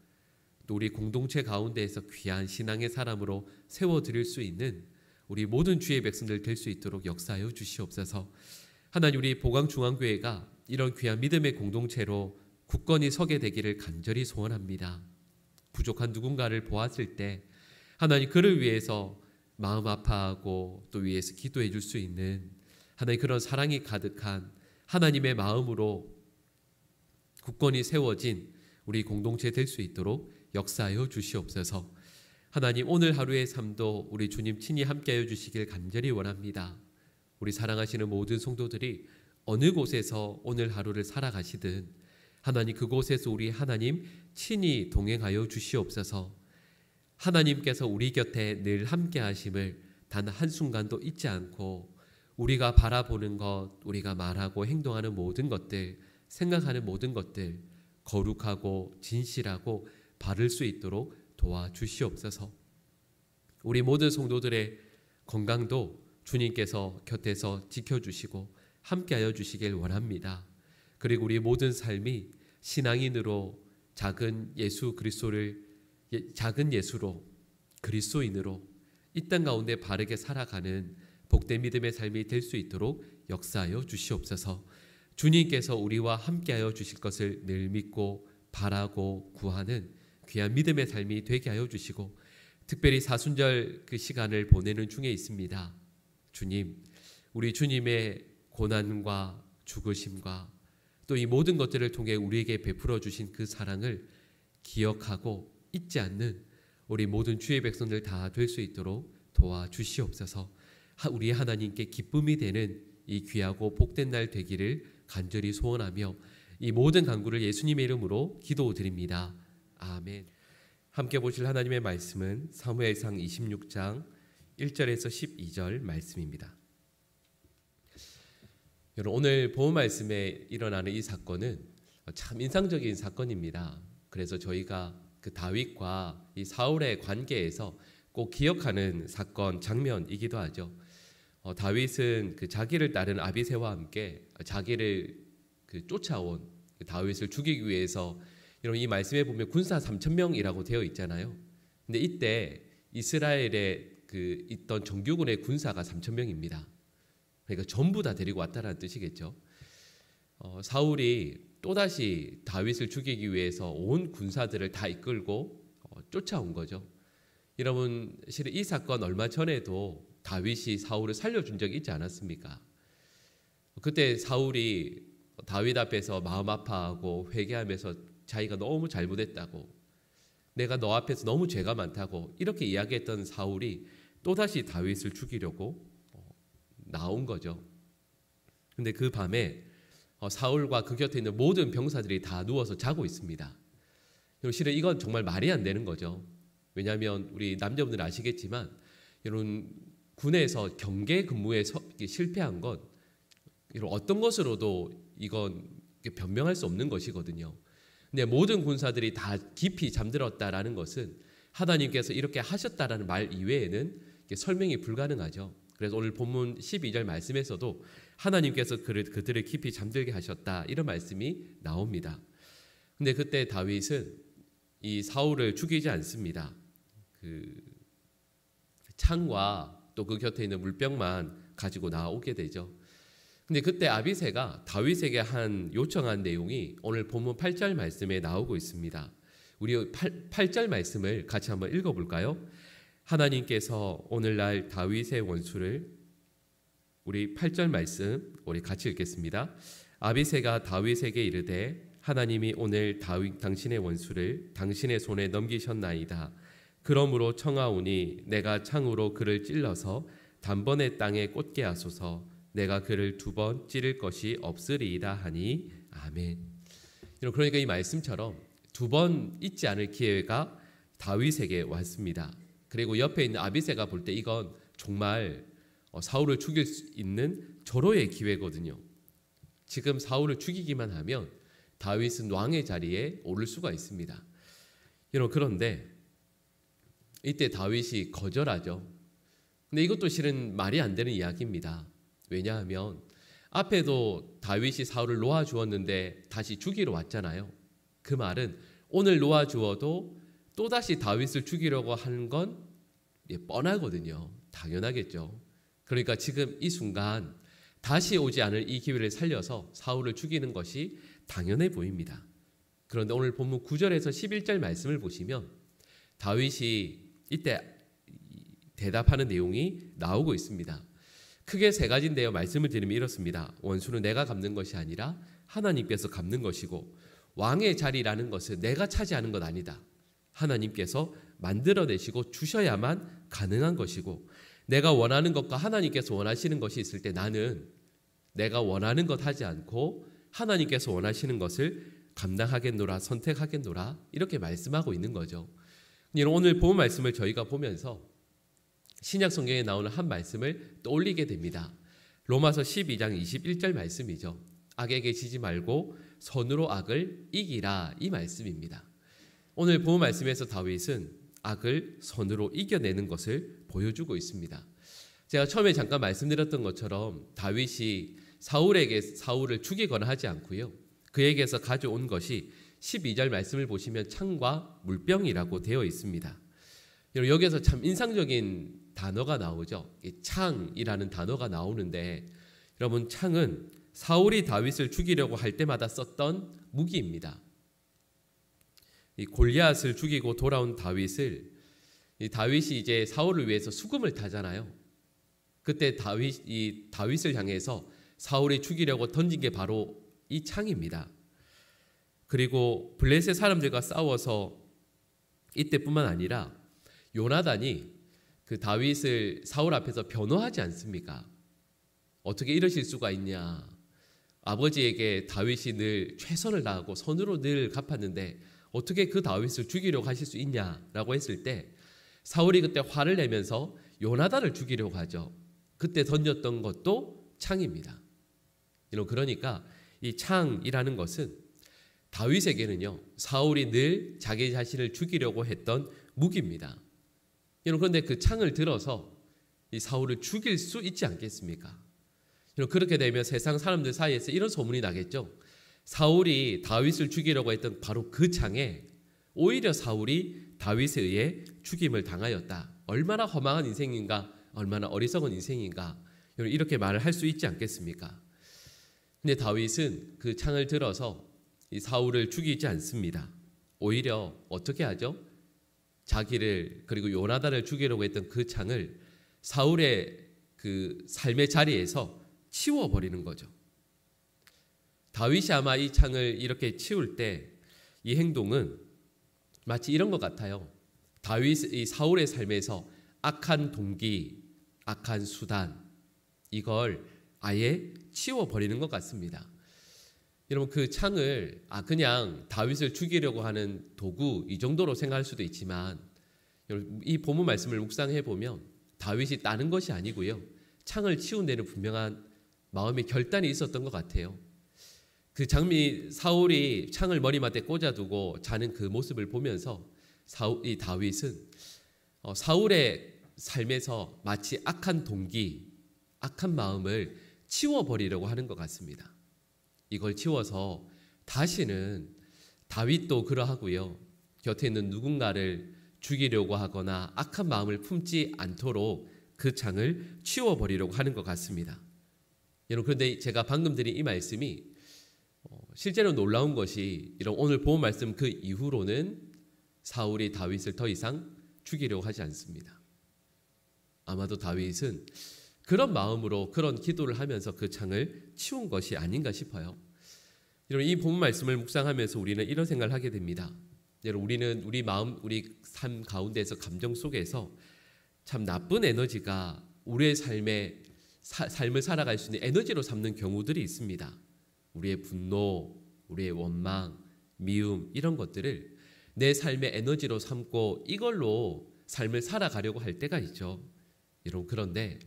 또 우리 공동체 가운데에서 귀한 신앙의 사람으로 세워드릴 수 있는 우리 모든 주의 백성들 될 수 있도록 역사하여 주시옵소서. 하나님, 우리 보강중앙교회가 이런 귀한 믿음의 공동체로 굳건히 서게 되기를 간절히 소원합니다. 부족한 누군가를 보았을 때 하나님 그를 위해서 마음 아파하고 또 위해서 기도해 줄 수 있는 하나님 그런 사랑이 가득한 하나님의 마음으로 굳건히 세워진 우리 공동체 될 수 있도록 역사하여 주시옵소서. 하나님, 오늘 하루의 삶도 우리 주님 친히 함께하여 주시길 간절히 원합니다. 우리 사랑하시는 모든 성도들이 어느 곳에서 오늘 하루를 살아가시든 하나님 그곳에서 우리 하나님 친히 동행하여 주시옵소서. 하나님께서 우리 곁에 늘 함께하심을 단 한순간도 잊지 않고 우리가 바라보는 것, 우리가 말하고 행동하는 모든 것들, 생각하는 모든 것들 거룩하고 진실하고 바를 수 있도록 도와주시옵소서. 우리 모든 성도들의 건강도 주님께서 곁에서 지켜주시고 함께하여 주시길 원합니다. 그리고 우리 모든 삶이 신앙인으로 작은 예수로 그리스도인으로 이 땅 가운데 바르게 살아가는 복된 믿음의 삶이 될 수 있도록 역사하여 주시옵소서. 주님께서 우리와 함께하여 주실 것을 늘 믿고 바라고 구하는 귀한 믿음의 삶이 되게 하여 주시고, 특별히 사순절 그 시간을 보내는 중에 있습니다. 주님, 우리 주님의 고난과 죽으심과 또 이 모든 것들을 통해 우리에게 베풀어 주신 그 사랑을 기억하고 잊지 않는 우리 모든 주의 백성들 다 될 수 있도록 도와주시옵소서. 우리 하나님께 기쁨이 되는 이 귀하고 복된 날 되기를 간절히 소원하며 이 모든 간구를 예수님의 이름으로 기도드립니다. 아멘. 함께 보실 하나님의 말씀은 사무엘상 26장 1절에서 12절 말씀입니다. 여러분, 오늘 본 말씀에 일어나는 이 사건은 참 인상적인 사건입니다. 그래서 저희가 그 다윗과 이 사울의 관계에서 꼭 기억하는 사건 장면이기도 하죠. 다윗은 그 자기를 따른 아비새와 함께 자기를 쫓아온 다윗을 죽이기 위해서, 여러분 이 말씀에 보면 군사 3,000명이라고 되어 있잖아요. 근데 이때 이스라엘에 있던 정규군의 군사가 3,000명입니다. 그러니까 전부 다 데리고 왔다는 뜻이겠죠. 사울이 또다시 다윗을 죽이기 위해서 온 군사들을 다 이끌고 쫓아온 거죠. 여러분, 실은 이 사건 얼마 전에도 다윗이 사울을 살려준 적이 있지 않았습니까? 그때 사울이 다윗 앞에서 마음 아파하고 회개하면서 자기가 너무 잘못했다고, 내가 너 앞에서 너무 죄가 많다고 이렇게 이야기했던 사울이 또다시 다윗을 죽이려고 나온 거죠. 근데 그 밤에 사울과 그 곁에 있는 모든 병사들이 다 누워서 자고 있습니다. 실은 이건 정말 말이 안 되는 거죠. 왜냐하면 우리 남자분들 아시겠지만, 여러분 군에서 경계 근무에 실패한 건 어떤 것으로도 이건 변명할 수 없는 것이거든요. 근데 모든 군사들이 다 깊이 잠들었다라는 것은 하나님께서 이렇게 하셨다라는 말 이외에는 설명이 불가능하죠. 그래서 오늘 본문 12절 말씀에서도 하나님께서 그들을 깊이 잠들게 하셨다, 이런 말씀이 나옵니다. 근데 그때 다윗은 이 사울을 죽이지 않습니다. 창과 또 그 곁에 있는 물병만 가지고 나오게 되죠. 근데 그때 아비새가 다윗에게 요청한 내용이 오늘 본문 8절 말씀에 나오고 있습니다. 우리 8절 말씀을 같이 한번 읽어볼까요? 하나님께서 오늘날 다윗의 원수를, 우리 8절 말씀 우리 같이 읽겠습니다. 아비새가 다윗에게 이르되 하나님이 오늘 당신의 원수를 당신의 손에 넘기셨나이다. 그러므로 청하오니 내가 창으로 그를 찔러서 단번에 땅에 꽂게 하소서. 내가 그를 2번 찌를 것이 없으리이다 하니 아멘. 그러니까 이 말씀처럼 2번 잊지 않을 기회가 다윗에게 왔습니다. 그리고 옆에 있는 아비새가 볼 때 이건 정말 사울을 죽일 수 있는 절호의 기회거든요. 지금 사울을 죽이기만 하면 다윗은 왕의 자리에 오를 수가 있습니다. 그런데 이때 다윗이 거절하죠. 근데 이것도 실은 말이 안 되는 이야기입니다. 왜냐하면 앞에도 다윗이 사울을 놓아주었는데 다시 죽이러 왔잖아요. 그 말은 오늘 놓아주어도 또다시 다윗을 죽이려고 하는 건 뻔하거든요. 당연하겠죠. 그러니까 지금 이 순간 다시 오지 않을 이 기회를 살려서 사울을 죽이는 것이 당연해 보입니다. 그런데 오늘 본문 9절에서 11절 말씀을 보시면 다윗이 이때 대답하는 내용이 나오고 있습니다. 크게 3가지인데요. 말씀을 드리면 이렇습니다. 원수는 내가 갚는 것이 아니라 하나님께서 갚는 것이고, 왕의 자리라는 것은 내가 차지하는 것 아니다. 하나님께서 만들어내시고 주셔야만 가능한 것이고, 내가 원하는 것과 하나님께서 원하시는 것이 있을 때 나는 내가 원하는 것 하지 않고 하나님께서 원하시는 것을 감당하겠노라, 선택하겠노라, 이렇게 말씀하고 있는 거죠. 오늘 본 말씀을 저희가 보면서 신약 성경에 나오는 한 말씀을 떠올리게 됩니다. 로마서 12장 21절 말씀이죠. 악에게 지지 말고 선으로 악을 이기라, 이 말씀입니다. 오늘 본 말씀에서 다윗은 악을 선으로 이겨내는 것을 보여주고 있습니다. 제가 처음에 잠깐 말씀드렸던 것처럼 다윗이 사울에게 사울을 죽이거나 하지 않고요. 그에게서 가져온 것이 12절 말씀을 보시면 창과 물병이라고 되어 있습니다. 여기에서 참 인상적인 단어가 나오죠. 이 창이라는 단어가 나오는데 여러분 창은 사울이 다윗을 죽이려고 할 때마다 썼던 무기입니다. 이 골리앗을 죽이고 돌아온 다윗이 이제 사울을 위해서 수금을 타잖아요. 그때 다윗을 향해서 사울이 죽이려고 던진 게 바로 이 창입니다. 그리고 블레셋 사람들과 싸워서 이때뿐만 아니라 요나단이 그 다윗을 사울 앞에서 변호하지 않습니까? 어떻게 이러실 수가 있냐? 아버지에게 다윗이 늘 최선을 다하고 선으로 늘 갚았는데 어떻게 그 다윗을 죽이려고 하실 수 있냐라고 했을 때 사울이 그때 화를 내면서 요나단을 죽이려고 하죠. 그때 던졌던 것도 창입니다. 그러니까 이 창이라는 것은 다윗에게는요 사울이 늘 자기 자신을 죽이려고 했던 무기입니다. 그런데 그 창을 들어서 이 사울을 죽일 수 있지 않겠습니까? 그렇게 되면 세상 사람들 사이에서 이런 소문이 나겠죠. 사울이 다윗을 죽이려고 했던 바로 그 창에 오히려 사울이 다윗에 의해 죽임을 당하였다. 얼마나 허망한 인생인가, 얼마나 어리석은 인생인가, 이렇게 말을 할 수 있지 않겠습니까? 근데 다윗은 그 창을 들어서 이 사울을 죽이지 않습니다. 오히려 어떻게 하죠? 자기를 그리고 요나단을 죽이려고 했던 그 창을 사울의 그 삶의 자리에서 치워버리는 거죠. 다윗이 아마 이 창을 이렇게 치울 때 이 행동은 마치 이런 것 같아요. 이 사울의 삶에서 악한 동기, 악한 수단 이걸 아예 치워버리는 것 같습니다. 여러분 그 창을 그냥 다윗을 죽이려고 하는 도구 이 정도로 생각할 수도 있지만 이 본문 말씀을 묵상해 보면 다윗이 따는 것이 아니고요. 창을 치운 데는 분명한 마음의 결단이 있었던 것 같아요. 그 사울이 창을 머리맡에 꽂아두고 자는 그 모습을 보면서 이 다윗은 사울의 삶에서 마치 악한 동기, 악한 마음을 치워버리려고 하는 것 같습니다. 이걸 치워서 다시는 다윗도 그러하고요. 곁에 있는 누군가를 죽이려고 하거나 악한 마음을 품지 않도록 그 창을 치워버리려고 하는 것 같습니다. 여러분 그런데 제가 방금 드린 이 말씀이 실제로 놀라운 것이 이런 오늘 본 말씀 그 이후로는 사울이 다윗을 더 이상 죽이려고 하지 않습니다. 아마도 다윗은 그런 마음으로 그런 기도를 하면서 그 창을 치운 것이 아닌가 싶어요. 여러분 이 본 말씀을 묵상하면서 우리는 이런 생각을 하게 됩니다. 여러분 우리는 우리 마음, 우리 삶 가운데서 감정 속에서 참 나쁜 에너지가 우리의 삶을 살아갈 수 있는 에너지로 삼는 경우들이 있습니다. 우리의 분노, 우리의 원망, 미움 이런 것들을 내 삶의 에너지로 삼고 이걸로 삶을 살아가려고 할 때가 있죠. 여러분 그런데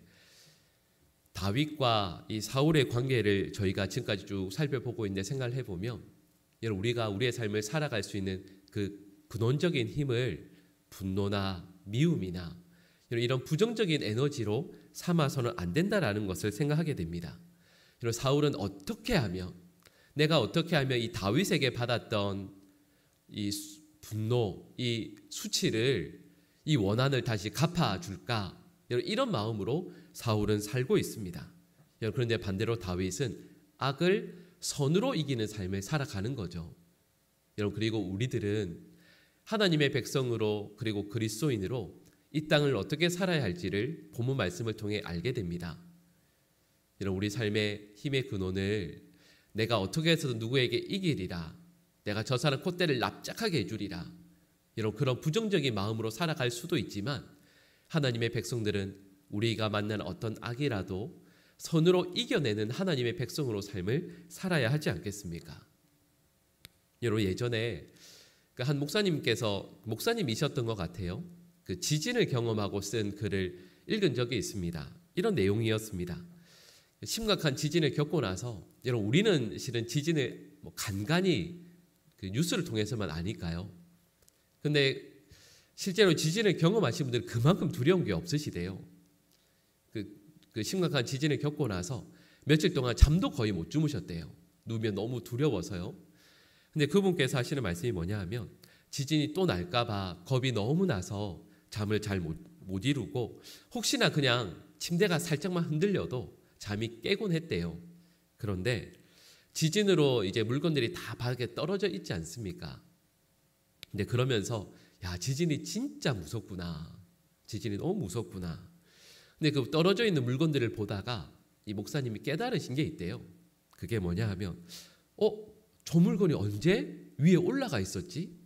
다윗과 이 사울의 관계를 저희가 지금까지 쭉 살펴보고 있는데 생각을 해보면 여러분 우리가 우리의 삶을 살아갈 수 있는 그 근원적인 힘을 분노나 미움이나 이런 부정적인 에너지로 삼아서는 안 된다라는 것을 생각하게 됩니다. 사울은 어떻게 하면 내가 어떻게 하면 이 다윗에게 받았던 이 분노, 이 수치를 이 원한을 다시 갚아줄까? 이런 마음으로 사울은 살고 있습니다. 그런데 반대로 다윗은 악을 선으로 이기는 삶을 살아가는 거죠. 여러분 그리고 우리들은 하나님의 백성으로 그리고 그리스도인으로 이 땅을 어떻게 살아야 할지를 본문 말씀을 통해 알게 됩니다. 여러분 우리 삶의 힘의 근원을 내가 어떻게 해서든 누구에게 이기리라, 내가 저 사람 콧대를 납작하게 해주리라, 여러분 그런 부정적인 마음으로 살아갈 수도 있지만 하나님의 백성들은 우리가 만난 어떤 악이라도 선으로 이겨내는 하나님의 백성으로 삶을 살아야 하지 않겠습니까? 여러분 예전에 한 목사님이셨던 것 같아요. 그 지진을 경험하고 쓴 글을 읽은 적이 있습니다. 이런 내용이었습니다. 심각한 지진을 겪고 나서 여러분 우리는 실은 지진을 간간히 그 뉴스를 통해서만 아니까요. 근데 실제로 지진을 경험하신 분들은 그만큼 두려운 게 없으시대요. 그 그 심각한 지진을 겪고 나서 며칠 동안 잠도 거의 못 주무셨대요. 누우면 너무 두려워서요. 근데 그분께서 하시는 말씀이 뭐냐 하면 지진이 또 날까 봐 겁이 너무 나서 잠을 잘 못 이루고 혹시나 그냥 침대가 살짝만 흔들려도 잠이 깨곤 했대요. 그런데 지진으로 이제 물건들이 다 바닥에 떨어져 있지 않습니까? 근데 그러면서 야, 지진이 진짜 무섭구나. 지진이 너무 무섭구나. 근데 그 떨어져 있는 물건들을 보다가 이 목사님이 깨달으신 게 있대요. 그게 뭐냐 하면 저 물건이 언제 위에 올라가 있었지?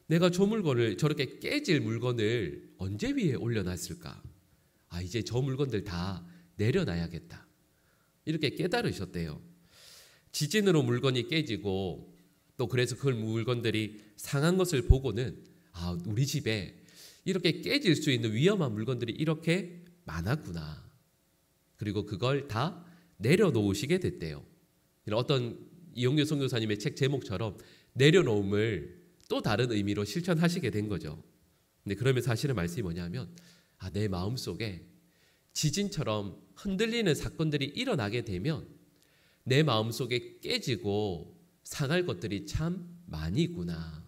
내가 저 물건을 저렇게 깨질 물건을 언제 위에 올려놨을까? 아, 이제 저 물건들 다 내려놔야겠다. 이렇게 깨달으셨대요. 지진으로 물건이 깨지고 또 그래서 그 물건들이 상한 것을 보고는 아, 우리 집에 이렇게 깨질 수 있는 위험한 물건들이 이렇게 많았구나. 그리고 그걸 다 내려놓으시게 됐대요. 어떤 이용규 선교사님의 책 제목처럼 내려놓음을 또 다른 의미로 실천하시게 된 거죠. 근데 그러면서 하시는 말씀이 뭐냐면 아, 내 마음속에 지진처럼 흔들리는 사건들이 일어나게 되면 내 마음속에 깨지고 상할 것들이 참 많이 있구나.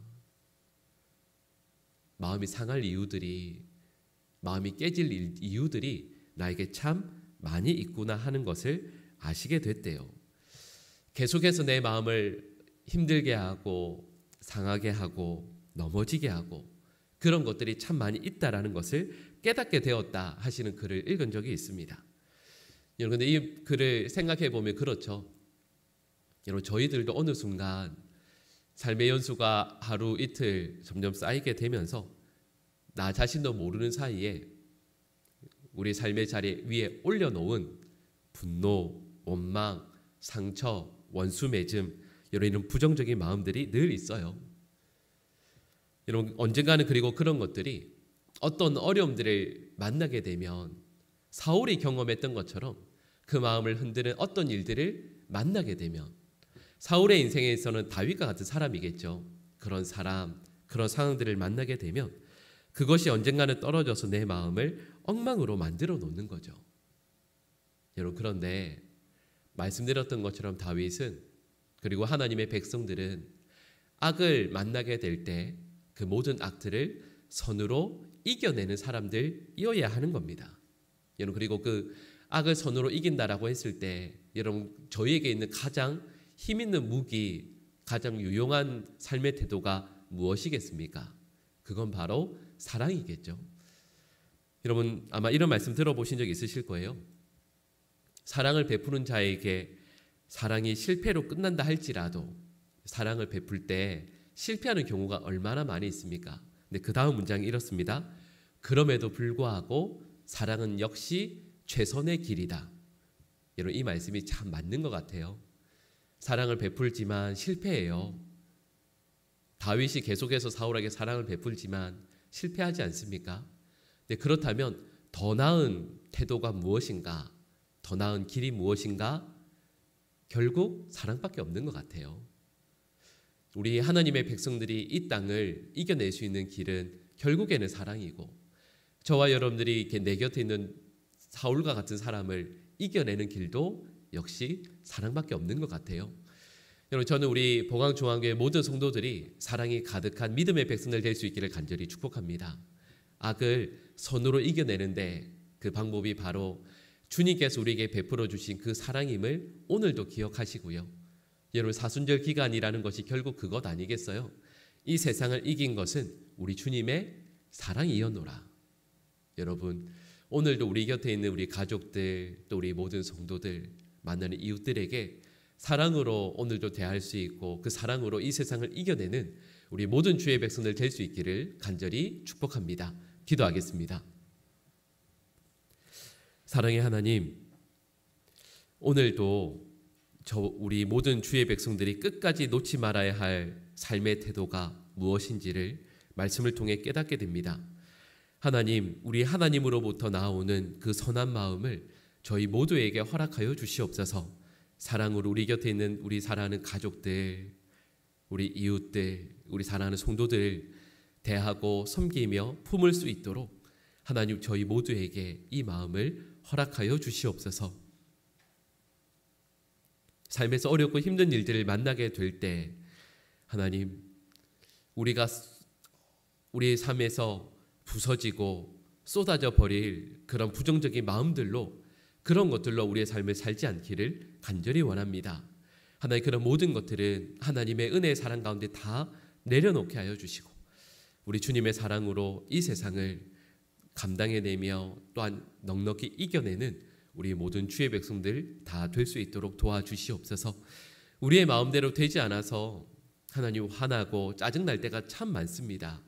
마음이 상할 이유들이, 마음이 깨질 이유들이 나에게 참 많이 있구나 하는 것을 아시게 됐대요. 계속해서 내 마음을 힘들게 하고 상하게 하고 넘어지게 하고 그런 것들이 참 많이 있다라는 것을 깨닫게 되었다 하시는 글을 읽은 적이 있습니다. 여러분, 근데 이 글을 생각해 보면 그렇죠. 여러분, 저희들도 어느 순간 삶의 연수가 하루 이틀 점점 쌓이게 되면서 나 자신도 모르는 사이에 우리 삶의 자리 위에 올려놓은 분노, 원망, 상처, 원수 맺음, 이런 부정적인 마음들이 늘 있어요. 여러분, 언젠가는 그리고 그런 것들이 어떤 어려움들을 만나게 되면 사울이 경험했던 것처럼 그 마음을 흔드는 어떤 일들을 만나게 되면 사울의 인생에서는 다윗과 같은 사람이겠죠. 그런 사람, 그런 상황들을 만나게 되면 그것이 언젠가는 떨어져서 내 마음을 엉망으로 만들어 놓는 거죠. 여러분, 그런데 말씀드렸던 것처럼 다윗은 그리고 하나님의 백성들은 악을 만나게 될 때 그 모든 악들을 선으로 이겨내는 사람들이어야 하는 겁니다. 여러분, 그리고 그 악을 선으로 이긴다라고 했을 때 여러분, 저희에게 있는 가장 힘 있는 무기, 가장 유용한 삶의 태도가 무엇이겠습니까? 그건 바로 사랑이겠죠. 여러분, 아마 이런 말씀 들어보신 적 있으실 거예요. 사랑을 베푸는 자에게 사랑이 실패로 끝난다 할지라도 사랑을 베풀 때 실패하는 경우가 얼마나 많이 있습니까? 근데 그 다음 문장이 이렇습니다. 그럼에도 불구하고 사랑은 역시 최선의 길이다. 여러분, 이 말씀이 참 맞는 것 같아요. 사랑을 베풀지만 실패해요. 다윗이 계속해서 사울에게 사랑을 베풀지만 실패하지 않습니까? 근데 그렇다면 더 나은 태도가 무엇인가? 더 나은 길이 무엇인가? 결국 사랑밖에 없는 것 같아요. 우리 하나님의 백성들이 이 땅을 이겨낼 수 있는 길은 결국에는 사랑이고 저와 여러분들이 이렇게 내 곁에 있는 사울과 같은 사람을 이겨내는 길도 역시 사랑밖에 없는 것 같아요. 여러분, 저는 우리 보강중앙교회 모든 성도들이 사랑이 가득한 믿음의 백성들 될 수 있기를 간절히 축복합니다. 악을 선으로 이겨내는데 그 방법이 바로 주님께서 우리에게 베풀어 주신 그 사랑임을 오늘도 기억하시고요. 여러분, 사순절 기간이라는 것이 결국 그것 아니겠어요? 이 세상을 이긴 것은 우리 주님의 사랑이었노라. 여러분, 오늘도 우리 곁에 있는 우리 가족들, 또 우리 모든 성도들, 만나는 이웃들에게 사랑으로 오늘도 대할 수 있고 그 사랑으로 이 세상을 이겨내는 우리 모든 주의 백성들 될 수 있기를 간절히 축복합니다. 기도하겠습니다. 사랑의 하나님, 오늘도 우리 모든 주의 백성들이 끝까지 놓지 말아야 할 삶의 태도가 무엇인지를 말씀을 통해 깨닫게 됩니다. 하나님, 우리 하나님으로부터 나오는 그 선한 마음을 저희 모두에게 허락하여 주시옵소서. 사랑으로 우리 곁에 있는 우리 사랑하는 가족들, 우리 이웃들, 우리 사랑하는 성도들 대하고 섬기며 품을 수 있도록 하나님, 저희 모두에게 이 마음을 허락하여 주시옵소서. 삶에서 어렵고 힘든 일들을 만나게 될 때 하나님, 우리가 우리의 삶에서 부서지고 쏟아져 버릴 그런 부정적인 마음들로, 그런 것들로 우리의 삶을 살지 않기를 간절히 원합니다. 하나님, 그런 모든 것들은 하나님의 은혜의 사랑 가운데 다 내려놓게 하여 주시고 우리 주님의 사랑으로 이 세상을 감당해내며 또한 넉넉히 이겨내는 우리 모든 주의 백성들 다 될 수 있도록 도와주시옵소서. 우리의 마음대로 되지 않아서 하나님 화나고 짜증날 때가 참 많습니다.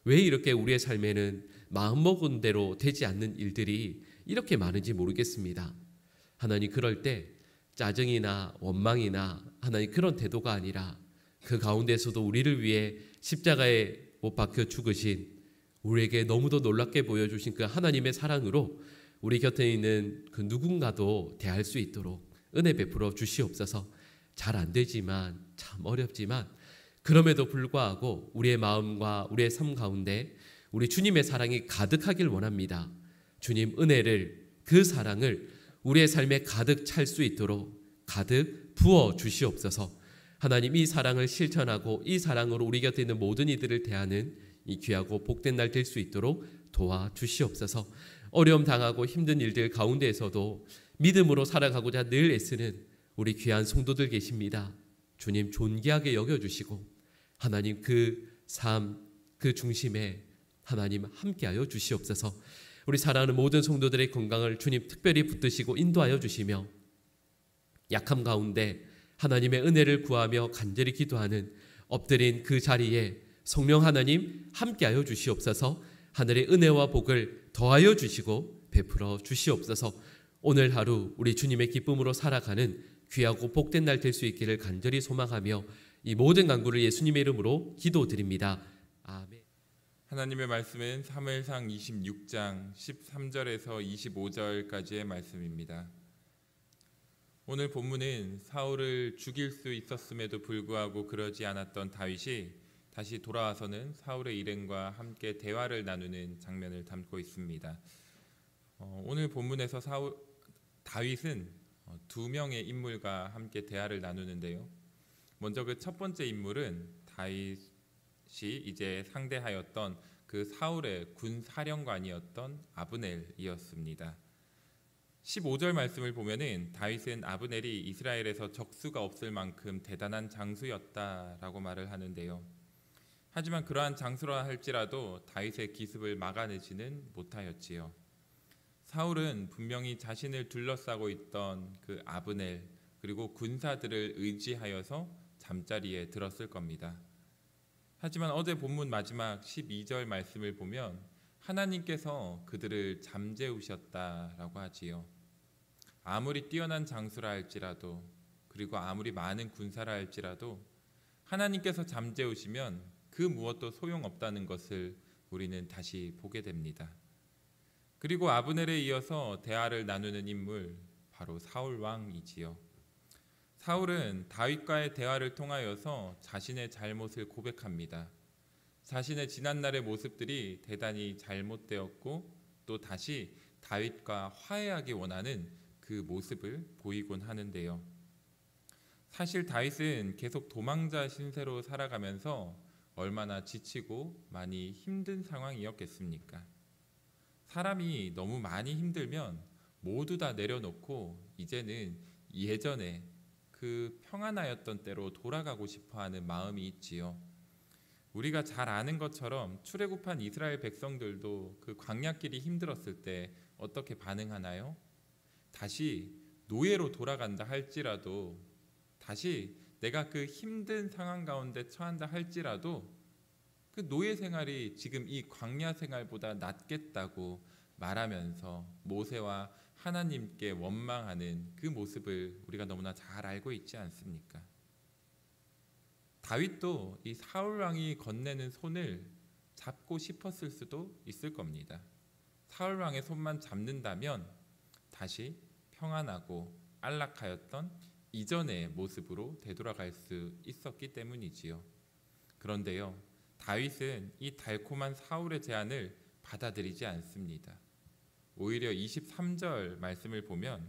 왜 이렇게 우리의 삶에는 마음먹은 대로 되지 않는 일들이 이렇게 많은지 모르겠습니다. 하나님, 그럴 때 짜증이나 원망이나 하나님 그런 태도가 아니라 그 가운데서도 우리를 위해 십자가에 못 박혀 죽으신, 우리에게 너무도 놀랍게 보여주신 그 하나님의 사랑으로 우리 곁에 있는 그 누군가도 대할 수 있도록 은혜 베풀어 주시옵소서. 잘 안 되지만, 참 어렵지만 그럼에도 불구하고 우리의 마음과 우리의 삶 가운데 우리 주님의 사랑이 가득하길 원합니다. 주님 은혜를, 그 사랑을 우리의 삶에 가득 찰 수 있도록 가득 부어 주시옵소서. 하나님, 이 사랑을 실천하고 이 사랑으로 우리 곁에 있는 모든 이들을 대하는 이 귀하고 복된 날 될 수 있도록 도와주시옵소서. 어려움 당하고 힘든 일들 가운데에서도 믿음으로 살아가고자 늘 애쓰는 우리 귀한 성도들 계십니다. 주님 존귀하게 여겨주시고 하나님, 그 삶, 그 중심에 하나님 함께하여 주시옵소서. 우리 사랑하는 모든 성도들의 건강을 주님 특별히 붙드시고 인도하여 주시며 약함 가운데 하나님의 은혜를 구하며 간절히 기도하는 엎드린 그 자리에 성령 하나님 함께하여 주시옵소서. 하늘의 은혜와 복을 더하여 주시고 베풀어 주시옵소서. 오늘 하루 우리 주님의 기쁨으로 살아가는 귀하고 복된 날 될 수 있기를 간절히 소망하며 이 모든 간구를 예수님의 이름으로 기도드립니다. 아멘. 하나님의 말씀은 사무엘상 26장 13절에서 25절까지의 말씀입니다. 오늘 본문은 사울을 죽일 수 있었음에도 불구하고 그러지 않았던 다윗이 다시 돌아와서는 사울의 일행과 함께 대화를 나누는 장면을 담고 있습니다. 오늘 본문에서 다윗은 두 명의 인물과 함께 대화를 나누는데요. 먼저 그 첫 번째 인물은 다윗이 이제 상대하였던 그 사울의 군 사령관이었던 아브넬이었습니다. 15절 말씀을 보면은 다윗은 아브넬이 이스라엘에서 적수가 없을 만큼 대단한 장수였다라고 말을 하는데요. 하지만 그러한 장수라 할지라도 다윗의 기습을 막아내지는 못하였지요. 사울은 분명히 자신을 둘러싸고 있던 그 아브넬 그리고 군사들을 의지하여서 잠자리에 들었을 겁니다. 하지만 어제 본문 마지막 12절 말씀을 보면 하나님께서 그들을 잠재우셨다라고 하지요. 아무리 뛰어난 장수라 할지라도 그리고 아무리 많은 군사라 할지라도 하나님께서 잠재우시면 그 무엇도 소용없다는 것을 우리는 다시 보게 됩니다. 그리고 아브넬에 이어서 대화를 나누는 인물 바로 사울 왕이지요. 사울은 다윗과의 대화를 통하여서 자신의 잘못을 고백합니다. 자신의 지난날의 모습들이 대단히 잘못되었고 또 다시 다윗과 화해하기 원하는 그 모습을 보이곤 하는데요. 사실 다윗은 계속 도망자 신세로 살아가면서 얼마나 지치고 많이 힘든 상황이었겠습니까? 사람이 너무 많이 힘들면 모두 다 내려놓고 이제는 예전에 그 평안하였던 때로 돌아가고 싶어하는 마음이 있지요. 우리가 잘 아는 것처럼 출애굽한 이스라엘 백성들도 그 광야길이 힘들었을 때 어떻게 반응하나요? 다시 노예로 돌아간다 할지라도, 다시 내가 그 힘든 상황 가운데 처한다 할지라도 그 노예 생활이 지금 이 광야 생활보다 낫겠다고 말하면서 모세와 하나님께 원망하는 그 모습을 우리가 너무나 잘 알고 있지 않습니까? 다윗도 이 사울 왕이 건네는 손을 잡고 싶었을 수도 있을 겁니다. 사울 왕의 손만 잡는다면 다시 평안하고 안락하였던 이전의 모습으로 되돌아갈 수 있었기 때문이지요. 그런데요, 다윗은 이 달콤한 사울의 제안을 받아들이지 않습니다. 오히려 23절 말씀을 보면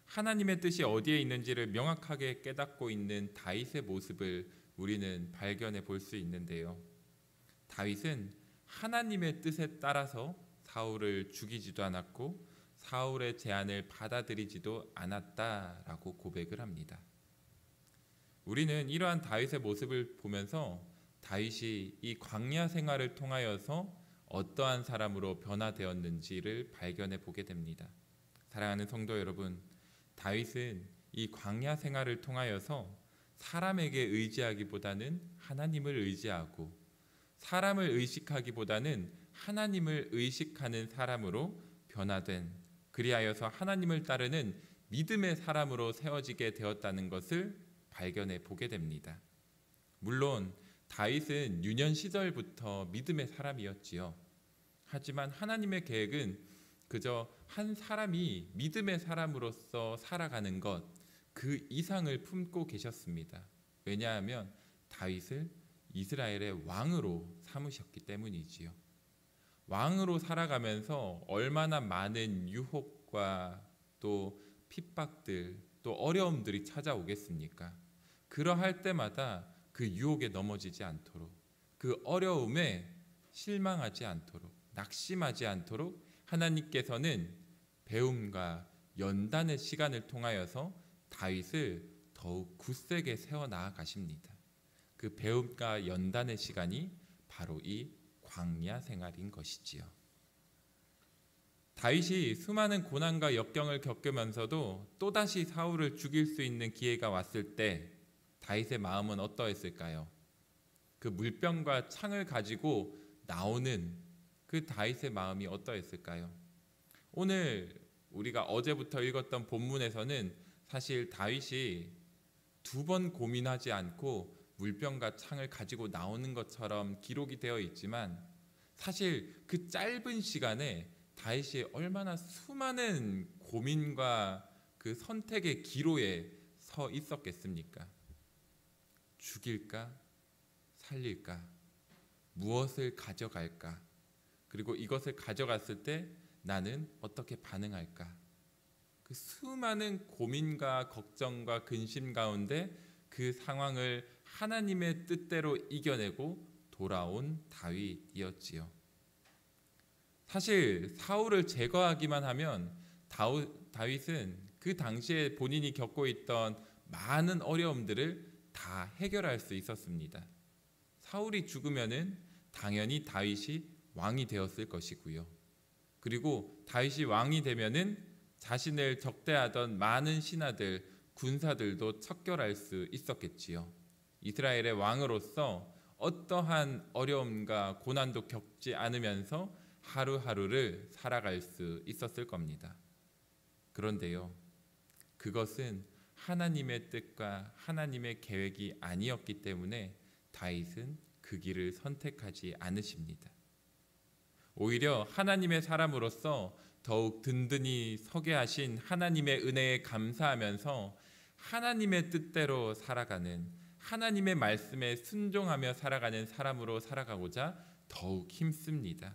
하나님의 뜻이 어디에 있는지를 명확하게 깨닫고 있는 다윗의 모습을 우리는 발견해 볼 수 있는데요. 다윗은 하나님의 뜻에 따라서 사울을 죽이지도 않았고 사울의 제안을 받아들이지도 않았다라고 고백을 합니다. 우리는 이러한 다윗의 모습을 보면서 다윗이 이 광야 생활을 통하여서 어떠한 사람으로 변화되었는지를 발견해 보게 됩니다. 사랑하는 성도 여러분, 다윗은 이 광야 생활을 통하여서 사람에게 의지하기보다는 하나님을 의지하고 사람을 의식하기보다는 하나님을 의식하는 사람으로 변화된, 그리하여서 하나님을 따르는 믿음의 사람으로 세워지게 되었다는 것을 발견해 보게 됩니다. 물론 다윗은 유년 시절부터 믿음의 사람이었지요. 하지만 하나님의 계획은 그저 한 사람이 믿음의 사람으로서 살아가는 것, 그 이상을 품고 계셨습니다. 왜냐하면 다윗을 이스라엘의 왕으로 삼으셨기 때문이지요. 왕으로 살아가면서 얼마나 많은 유혹과 또 핍박들, 또 어려움들이 찾아오겠습니까? 그러할 때마다 그 유혹에 넘어지지 않도록, 그 어려움에 실망하지 않도록, 낙심하지 않도록 하나님께서는 배움과 연단의 시간을 통하여서 다윗을 더욱 굳세게 세워나가 가십니다. 그 배움과 연단의 시간이 바로 이 광야 생활인 것이지요. 다윗이 수많은 고난과 역경을 겪으면서도 또다시 사울을 죽일 수 있는 기회가 왔을 때 다윗의 마음은 어떠했을까요? 그 물병과 창을 가지고 나오는 그 다윗의 마음이 어떠했을까요? 오늘 우리가 어제부터 읽었던 본문에서는 사실 다윗이 2번 고민하지 않고 물병과 창을 가지고 나오는 것처럼 기록이 되어 있지만 사실 그 짧은 시간에 다윗이 얼마나 수많은 고민과 그 선택의 기로에 서 있었겠습니까? 죽일까? 살릴까? 무엇을 가져갈까? 그리고 이것을 가져갔을 때 나는 어떻게 반응할까? 그 수많은 고민과 걱정과 근심 가운데 그 상황을 하나님의 뜻대로 이겨내고 돌아온 다윗이었지요. 사실 사울을 제거하기만 하면 다윗은 그 당시에 본인이 겪고 있던 많은 어려움들을 다 해결할 수 있었습니다. 사울이 죽으면은 당연히 다윗이 왕이 되었을 것이고요. 그리고 다윗이 왕이 되면은 자신을 적대하던 많은 신하들, 군사들도 척결할 수 있었겠지요. 이스라엘의 왕으로서 어떠한 어려움과 고난도 겪지 않으면서 하루하루를 살아갈 수 있었을 겁니다. 그런데요, 그것은 하나님의 뜻과 하나님의 계획이 아니었기 때문에 다윗은 그 길을 선택하지 않으십니다. 오히려 하나님의 사람으로서 더욱 든든히 서게 하신 하나님의 은혜에 감사하면서 하나님의 뜻대로 살아가는, 하나님의 말씀에 순종하며 살아가는 사람으로 살아가고자 더욱 힘씁니다.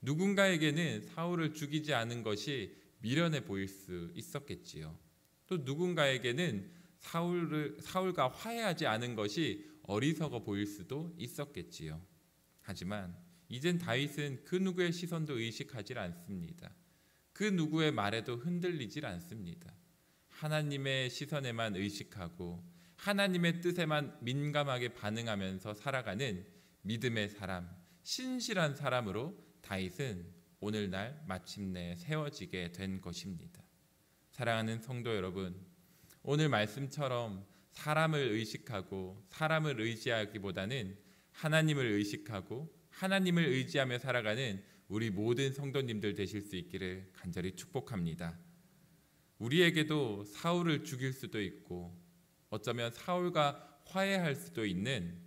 누군가에게는 사울을 죽이지 않은 것이 미련해 보일 수 있었겠지요. 또 누군가에게는 사울과 화해하지 않은 것이 어리석어 보일 수도 있었겠지요. 하지만 이젠 다윗은 그 누구의 시선도 의식하지 않습니다. 그 누구의 말에도 흔들리질 않습니다. 하나님의 시선에만 의식하고 하나님의 뜻에만 민감하게 반응하면서 살아가는 믿음의 사람, 신실한 사람으로 다윗은 오늘날 마침내 세워지게 된 것입니다. 사랑하는 성도 여러분, 오늘 말씀처럼 사람을 의식하고 사람을 의지하기보다는 하나님을 의식하고 하나님을 의지하며 살아가는 우리 모든 성도님들 되실 수 있기를 간절히 축복합니다. 우리에게도 사울을 죽일 수도 있고 어쩌면 사울과 화해할 수도 있는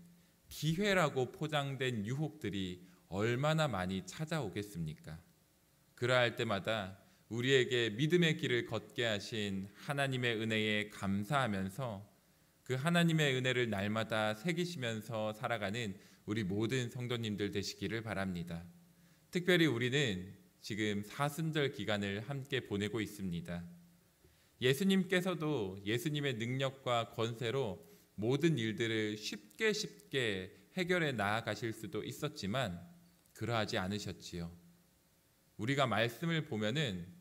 기회라고 포장된 유혹들이 얼마나 많이 찾아오겠습니까? 그러할 때마다 우리에게 믿음의 길을 걷게 하신 하나님의 은혜에 감사하면서 그 하나님의 은혜를 날마다 새기시면서 살아가는 우리 모든 성도님들 되시기를 바랍니다. 특별히 우리는 지금 사순절 기간을 함께 보내고 있습니다. 예수님께서도 예수님의 능력과 권세로 모든 일들을 쉽게 해결해 나아가실 수도 있었지만 그러하지 않으셨지요. 우리가 말씀을 보면은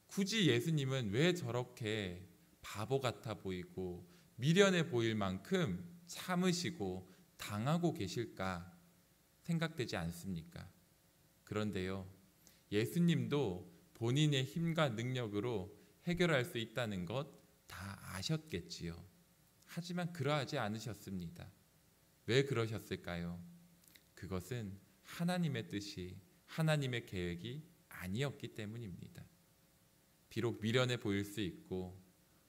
굳이 예수님은 왜 저렇게 바보 같아 보이고 미련해 보일 만큼 참으시고 당하고 계실까 생각되지 않습니까? 그런데요, 예수님도 본인의 힘과 능력으로 해결할 수 있다는 것 다 아셨겠지요. 하지만 그러하지 않으셨습니다. 왜 그러셨을까요? 그것은 하나님의 뜻이, 하나님의 계획이 아니었기 때문입니다. 비록 미련해 보일 수 있고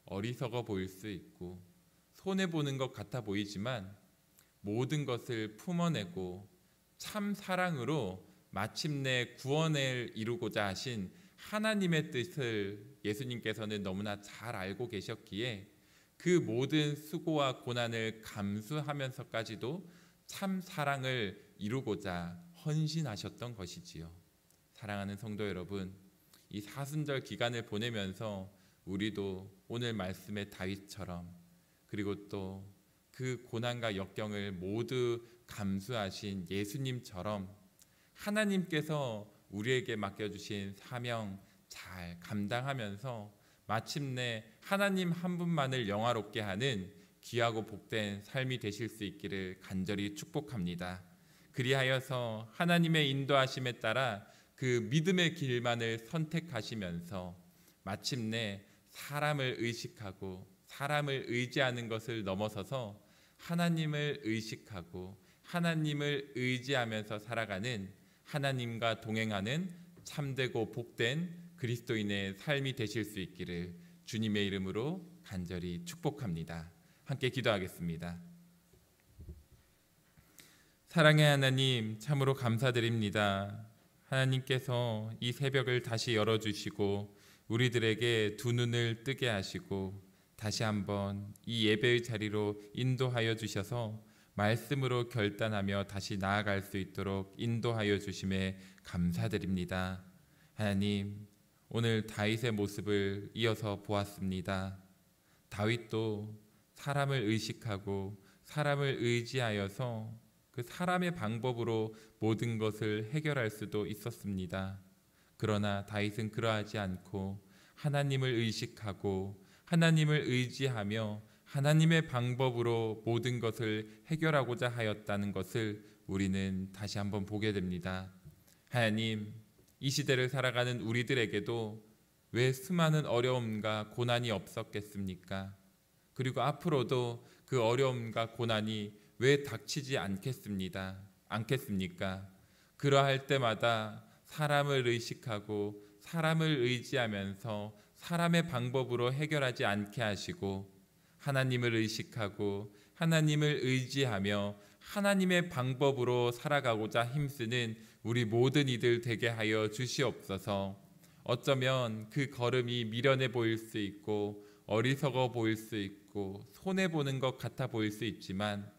어리석어 보일 수 있고 손해보는 것 같아 보이지만 모든 것을 품어내고 참 사랑으로 마침내 구원을 이루고자 하신 하나님의 뜻을 예수님께서는 너무나 잘 알고 계셨기에 그 모든 수고와 고난을 감수하면서까지도 참 사랑을 이루고자 헌신하셨던 것이지요. 사랑하는 성도 여러분, 이 사순절 기간을 보내면서 우리도 오늘 말씀의 다윗처럼 그리고 또 그 고난과 역경을 모두 감수하신 예수님처럼 하나님께서 우리에게 맡겨주신 사명 잘 감당하면서 마침내 하나님 한 분만을 영화롭게 하는 귀하고 복된 삶이 되실 수 있기를 간절히 축복합니다. 그리하여서 하나님의 인도하심에 따라 그 믿음의 길만을 선택하시면서 마침내 사람을 의식하고 사람을 의지하는 것을 넘어서서 하나님을 의식하고 하나님을 의지하면서 살아가는 하나님과 동행하는 참되고 복된 그리스도인의 삶이 되실 수 있기를 주님의 이름으로 간절히 축복합니다. 함께 기도하겠습니다. 사랑의 하나님, 참으로 감사드립니다. 하나님께서 이 새벽을 다시 열어주시고 우리들에게 두 눈을 뜨게 하시고 다시 한번 이 예배의 자리로 인도하여 주셔서 말씀으로 결단하며 다시 나아갈 수 있도록 인도하여 주심에 감사드립니다. 하나님, 오늘 다윗의 모습을 이어서 보았습니다. 다윗도 사람을 의식하고 사람을 의지하여서 그 사람의 방법으로 모든 것을 해결할 수도 있었습니다. 그러나 다윗은 그러하지 않고 하나님을 의식하고 하나님을 의지하며 하나님의 방법으로 모든 것을 해결하고자 하였다는 것을 우리는 다시 한번 보게 됩니다. 하나님, 이 시대를 살아가는 우리들에게도 왜 수많은 어려움과 고난이 없었겠습니까? 그리고 앞으로도 그 어려움과 고난이 왜 닥치지 않겠습니까? 그러할 때마다 사람을 의식하고 사람을 의지하면서 사람의 방법으로 해결하지 않게 하시고 하나님을 의식하고 하나님을 의지하며 하나님의 방법으로 살아가고자 힘쓰는 우리 모든 이들 되게 하여 주시옵소서. 어쩌면 그 걸음이 미련해 보일 수 있고 어리석어 보일 수 있고 손해보는 것 같아 보일 수 있지만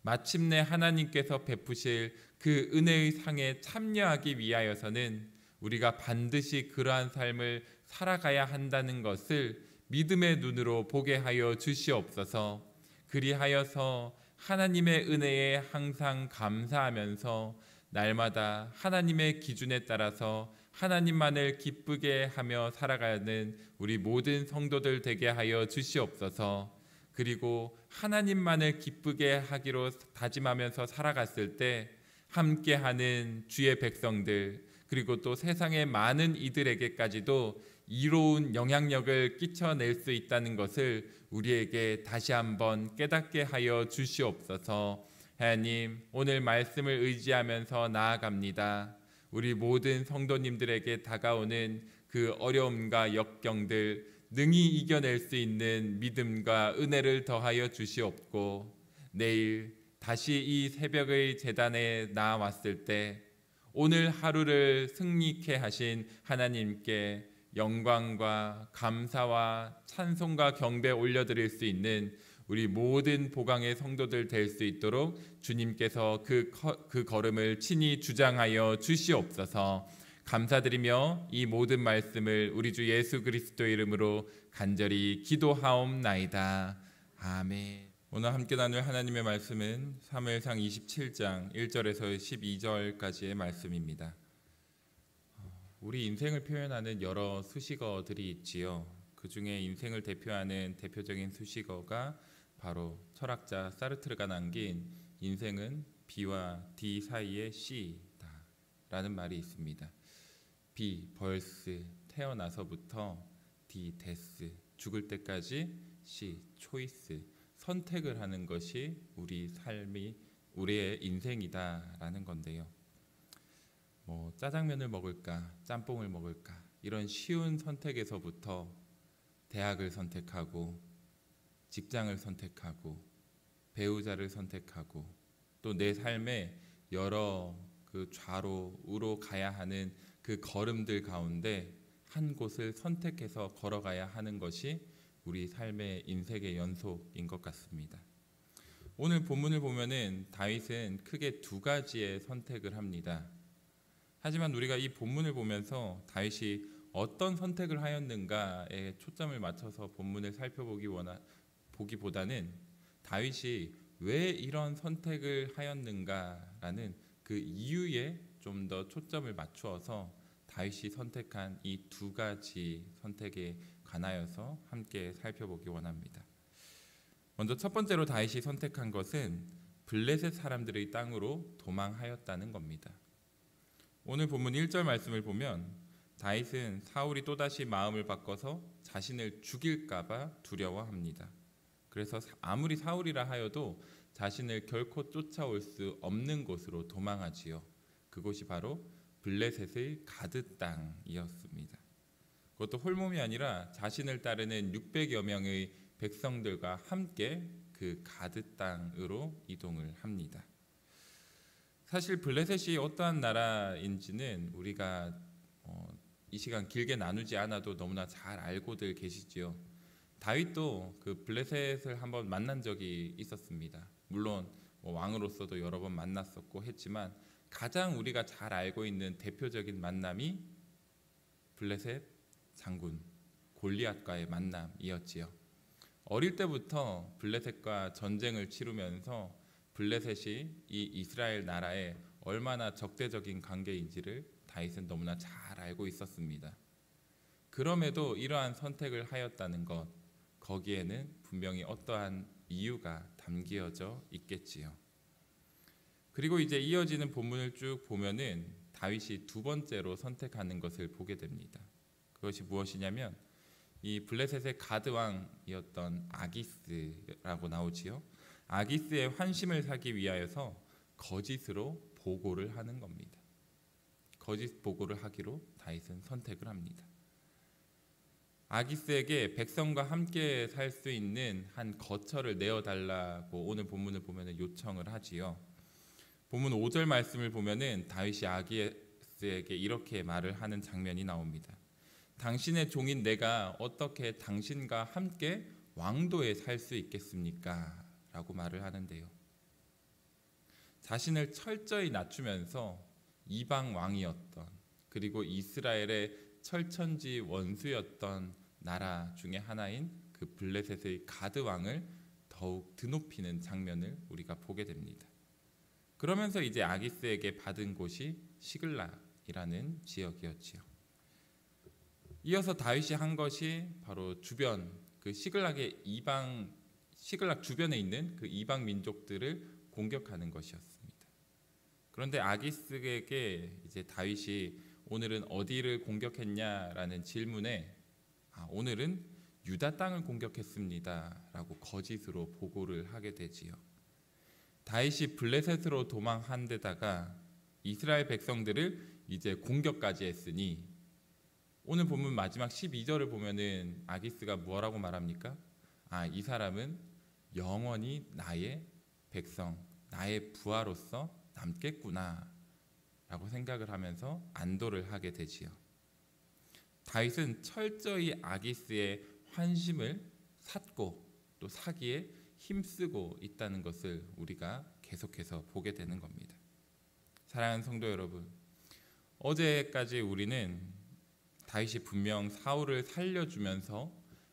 마침내 하나님께서 베푸실 그 은혜의 상에 참여하기 위하여서는 우리가 반드시 그러한 삶을 살아가야 한다는 것을 믿음의 눈으로 보게 하여 주시옵소서. 그리하여서 하나님의 은혜에 항상 감사하면서 날마다 하나님의 기준에 따라서 하나님만을 기쁘게 하며 살아가는 우리 모든 성도들 되게 하여 주시옵소서. 그리고 하나님만을 기쁘게 하기로 다짐하면서 살아갔을 때 함께하는 주의 백성들 그리고 또 세상의 많은 이들에게까지도 이로운 영향력을 끼쳐낼 수 있다는 것을 우리에게 다시 한번 깨닫게 하여 주시옵소서. 하나님, 오늘 말씀을 의지하면서 나아갑니다. 우리 모든 성도님들에게 다가오는 그 어려움과 역경들 능히 이겨낼 수 있는 믿음과 은혜를 더하여 주시옵고 내일 다시 이 새벽의 제단에 나왔을 때 오늘 하루를 승리케 하신 하나님께 영광과 감사와 찬송과 경배 올려드릴 수 있는 우리 모든 보강의 성도들 될 수 있도록 주님께서 그 걸음을 친히 주장하여 주시옵소서. 감사드리며 이 모든 말씀을 우리 주 예수 그리스도 이름으로 간절히 기도하옵나이다. 아멘. 오늘 함께 나눌 하나님의 말씀은 사무엘상 27장 1절에서 12절까지의 말씀입니다. 우리 인생을 표현하는 여러 수식어들이 있지요. 그 중에 인생을 대표하는 대표적인 수식어가 바로 철학자 사르트르가 남긴 인생은 B와 D 사이의 C다 라는 말이 있습니다. B, 벌스, 태어나서부터, D, 데스, 죽을 때까지, C, 초이스, 선택을 하는 것이 우리 삶이 우리의 인생이다라는 건데요. 짜장면을 먹을까, 짬뽕을 먹을까 이런 쉬운 선택에서부터 대학을 선택하고 직장을 선택하고 배우자를 선택하고 또 내 삶에 여러 그 좌로 우로 가야 하는 그 걸음들 가운데 한 곳을 선택해서 걸어가야 하는 것이 우리 삶의 인생의 연속인 것 같습니다. 오늘 본문을 보면은 다윗은 크게 두 가지의 선택을 합니다. 하지만 우리가 이 본문을 보면서 다윗이 어떤 선택을 하였는가에 초점을 맞춰서 본문을 살펴보기보다는 다윗이 왜 이런 선택을 하였는가라는 그 이유에 좀 더 초점을 맞추어서 다윗이 선택한 이 두 가지 선택에 관하여서 함께 살펴보기 원합니다. 먼저 첫 번째로 다윗이 선택한 것은 블레셋 사람들의 땅으로 도망하였다는 겁니다. 오늘 본문 1절 말씀을 보면 다윗은 사울이 또다시 마음을 바꿔서 자신을 죽일까 봐 두려워합니다. 그래서 아무리 사울이라 하여도 자신을 결코 쫓아올 수 없는 곳으로 도망하지요. 그곳이 바로 블레셋의 가드 땅이었습니다. 그것도 홀몸이 아니라 자신을 따르는 600여 명의 백성들과 함께 그 가드 땅으로 이동을 합니다. 사실 블레셋이 어떠한 나라인지는 우리가 이 시간 길게 나누지 않아도 너무나 잘 알고들 계시지요. 다윗도 그 블레셋을 한번 만난 적이 있었습니다. 물론 왕으로서도 여러 번 만났었고 했지만 가장 우리가 잘 알고 있는 대표적인 만남이 블레셋 장군 골리앗과의 만남이었지요. 어릴 때부터 블레셋과 전쟁을 치르면서 블레셋이 이 이스라엘 나라에 얼마나 적대적인 관계인지를 다윗은 너무나 잘 알고 있었습니다. 그럼에도 이러한 선택을 하였다는 것, 거기에는 분명히 어떠한 이유가 담겨져 있겠지요. 그리고 이제 이어지는 본문을 쭉 보면은 다윗이 두 번째로 선택하는 것을 보게 됩니다. 그것이 무엇이냐면 이 블레셋의 가드왕이었던 아기스라고 나오지요. 아기스의 환심을 사기 위하여서 거짓으로 보고를 하는 겁니다. 거짓 보고를 하기로 다윗은 선택을 합니다. 아기스에게 백성과 함께 살 수 있는 한 거처를 내어달라고 오늘 본문을 보면 요청을 하지요. 본문 5절 말씀을 보면은 다윗이 아기스에게 이렇게 말을 하는 장면이 나옵니다. 당신의 종인 내가 어떻게 당신과 함께 왕도에 살 수 있겠습니까? 라고 말을 하는데요. 자신을 철저히 낮추면서 이방 왕이었던 그리고 이스라엘의 철천지 원수였던 나라 중에 하나인 그 블레셋의 가드 왕을 더욱 드높이는 장면을 우리가 보게 됩니다. 그러면서 이제 아기스에게 받은 곳이 시글락이라는 지역이었지요. 이어서 다윗이 한 것이 바로 주변 그 시글락 주변에 있는 그 이방 민족들을 공격하는 것이었습니다. 그런데 아기스에게 이제 다윗이 오늘은 어디를 공격했냐라는 질문에 오늘은 유다 땅을 공격했습니다라고 거짓으로 보고를 하게 되지요. 다윗이 블레셋으로 도망한 데다가 이스라엘 백성들을 이제 공격까지 했으니 오늘 본문 마지막 12절을 보면은 아기스가 뭐라고 말합니까? 이 사람은 영원히 나의 백성, 나의 부하로서 남겠구나 라고 생각을 하면서 안도를 하게 되지요. 다윗은 철저히 아기스의 환심을 샀고 또 사기에 힘쓰고 있다는 것을 우리가 계속해서 보게 되는 겁니다. 사랑하는 성도 여러분, 어제까지 우리는 다윗이 분명 사울을 살려주면서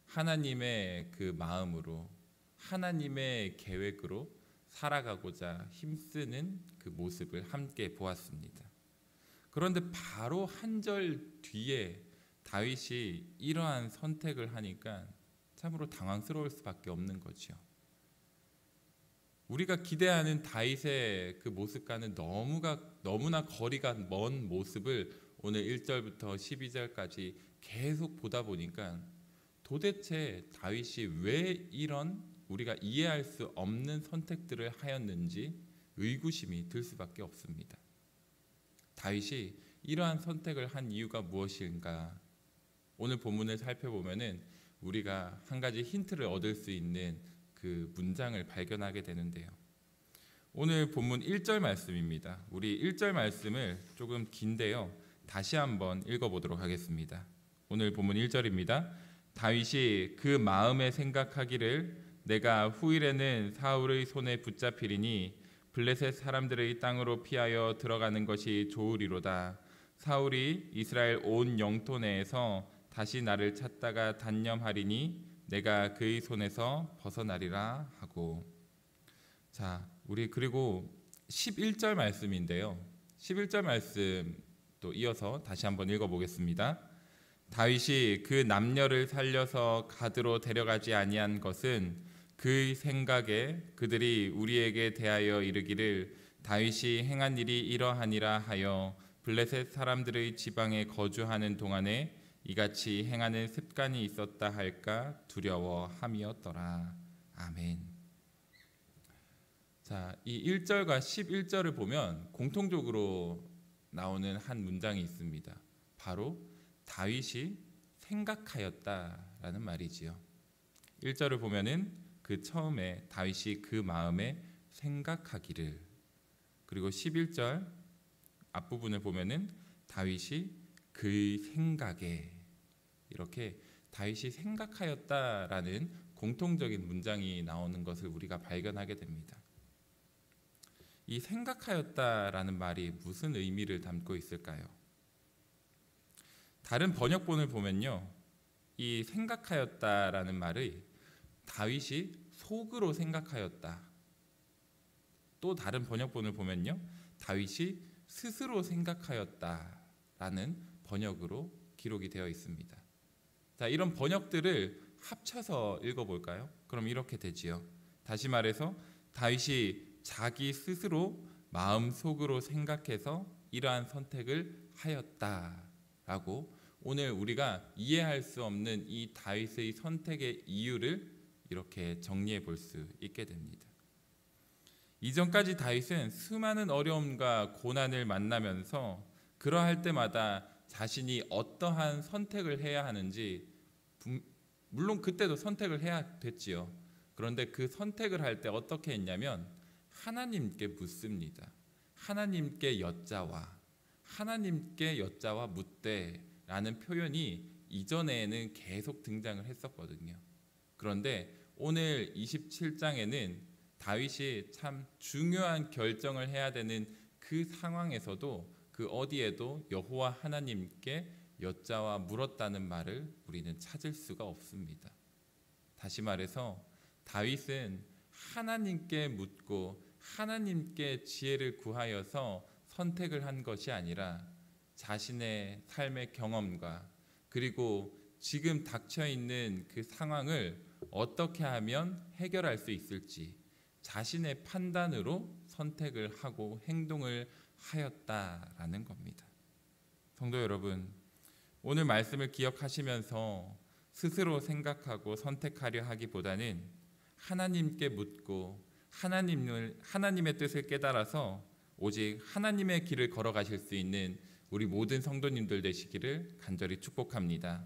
하나님의 그 마음으로 하나님의 계획으로 살아가고자 힘쓰는 그 모습을 함께 보았습니다. 그런데 바로 한 절 뒤에 다윗이 이러한 선택을 하니까 참으로 당황스러울 수밖에 없는 거죠. 우리가 기대하는 다윗의 그 모습과는 너무나 거리가 먼 모습을 오늘 1절부터 12절까지 계속 보다 보니까 도대체 다윗이 왜 이런 우리가 이해할 수 없는 선택들을 하였는지 의구심이 들 수밖에 없습니다. 다윗이 이러한 선택을 한 이유가 무엇인가? 오늘 본문을 살펴보면은 우리가 한 가지 힌트를 얻을 수 있는 그 문장을 발견하게 되는데요. 오늘 본문 1절 말씀입니다. 우리 1절 말씀을 조금 긴데요. 다시 한번 읽어보도록 하겠습니다. 오늘 본문 1절입니다. 다윗이 그 마음에 생각하기를 내가 후일에는 사울의 손에 붙잡히리니 블레셋 사람들의 땅으로 피하여 들어가는 것이 좋으리로다. 사울이 이스라엘 온 영토 내에서 다시 나를 찾다가 단념하리니 내가 그의 손에서 벗어나리라 하고. 자, 우리 그리고 11절 말씀인데요. 11절 말씀 또 이어서 다시 한번 읽어보겠습니다. 다윗이 그 남녀를 살려서 가드로 데려가지 아니한 것은 그의 생각에 그들이 우리에게 대하여 이르기를 다윗이 행한 일이 이러하니라 하여 블레셋 사람들의 지방에 거주하는 동안에 이같이 행하는 습관이 있었다 할까 두려워함이었더라. 아멘. 자, 이 1절과 11절을 보면 공통적으로 나오는 한 문장이 있습니다. 바로 다윗이 생각하였다라는 말이지요. 1절을 보면은 그 처음에 다윗이 그 마음에 생각하기를, 그리고 11절 앞부분을 보면은 다윗이 그의 생각에, 이렇게 다윗이 생각하였다라는 공통적인 문장이 나오는 것을 우리가 발견하게 됩니다. 이 생각하였다라는 말이 무슨 의미를 담고 있을까요? 다른 번역본을 보면요, 이 생각하였다라는 말의 다윗이 속으로 생각하였다. 또 다른 번역본을 보면요, 다윗이 스스로 생각하였다라는 번역으로 기록이 되어 있습니다. 자, 이런 번역들을 합쳐서 읽어볼까요? 그럼 이렇게 되지요. 다시 말해서 다윗이 자기 스스로 마음속으로 생각해서 이러한 선택을 하였다라고 오늘 우리가 이해할 수 없는 이 다윗의 선택의 이유를 이렇게 정리해 볼 수 있게 됩니다. 이전까지 다윗은 수많은 어려움과 고난을 만나면서 그러할 때마다 자신이 어떠한 선택을 해야 하는지, 물론 그때도 선택을 해야 됐지요. 그런데 그 선택을 할 때 어떻게 했냐면 하나님께 묻습니다. 하나님께 여짜와 묻되라는 표현이 이전에는 계속 등장을 했었거든요. 그런데 오늘 27장에는 다윗이 참 중요한 결정을 해야 되는 그 상황에서도 그 어디에도 여호와 하나님께 여짜와 물었다는 말을 우리는 찾을 수가 없습니다. 다시 말해서 다윗은 하나님께 묻고 하나님께 지혜를 구하여서 선택을 한 것이 아니라 자신의 삶의 경험과 그리고 지금 닥쳐 있는 그 상황을 어떻게 하면 해결할 수 있을지 자신의 판단으로 선택을 하고 행동을 하였다라는 겁니다. 성도 여러분, 오늘 말씀을 기억하시면서 스스로 생각하고 선택하려 하기보다는 하나님께 묻고 하나님의 뜻을 깨달아서 오직 하나님의 길을 걸어가실 수 있는 우리 모든 성도님들 되시기를 간절히 축복합니다.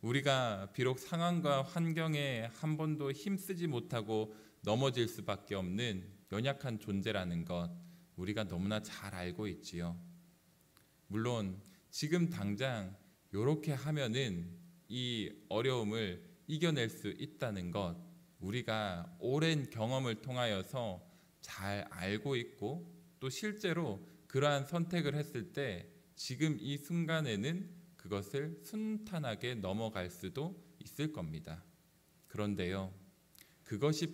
우리가 비록 상황과 환경에 한 번도 힘쓰지 못하고 넘어질 수밖에 없는 연약한 존재라는 것 우리가 너무나 잘 알고 있지요. 물론 지금 당장 이렇게 하면은 이 어려움을 이겨낼 수 있다는 것 우리가 오랜 경험을 통하여서 잘 알고 있고 또 실제로 그러한 선택을 했을 때 지금 이 순간에는 그것을 순탄하게 넘어갈 수도 있을 겁니다. 그런데요, 그것이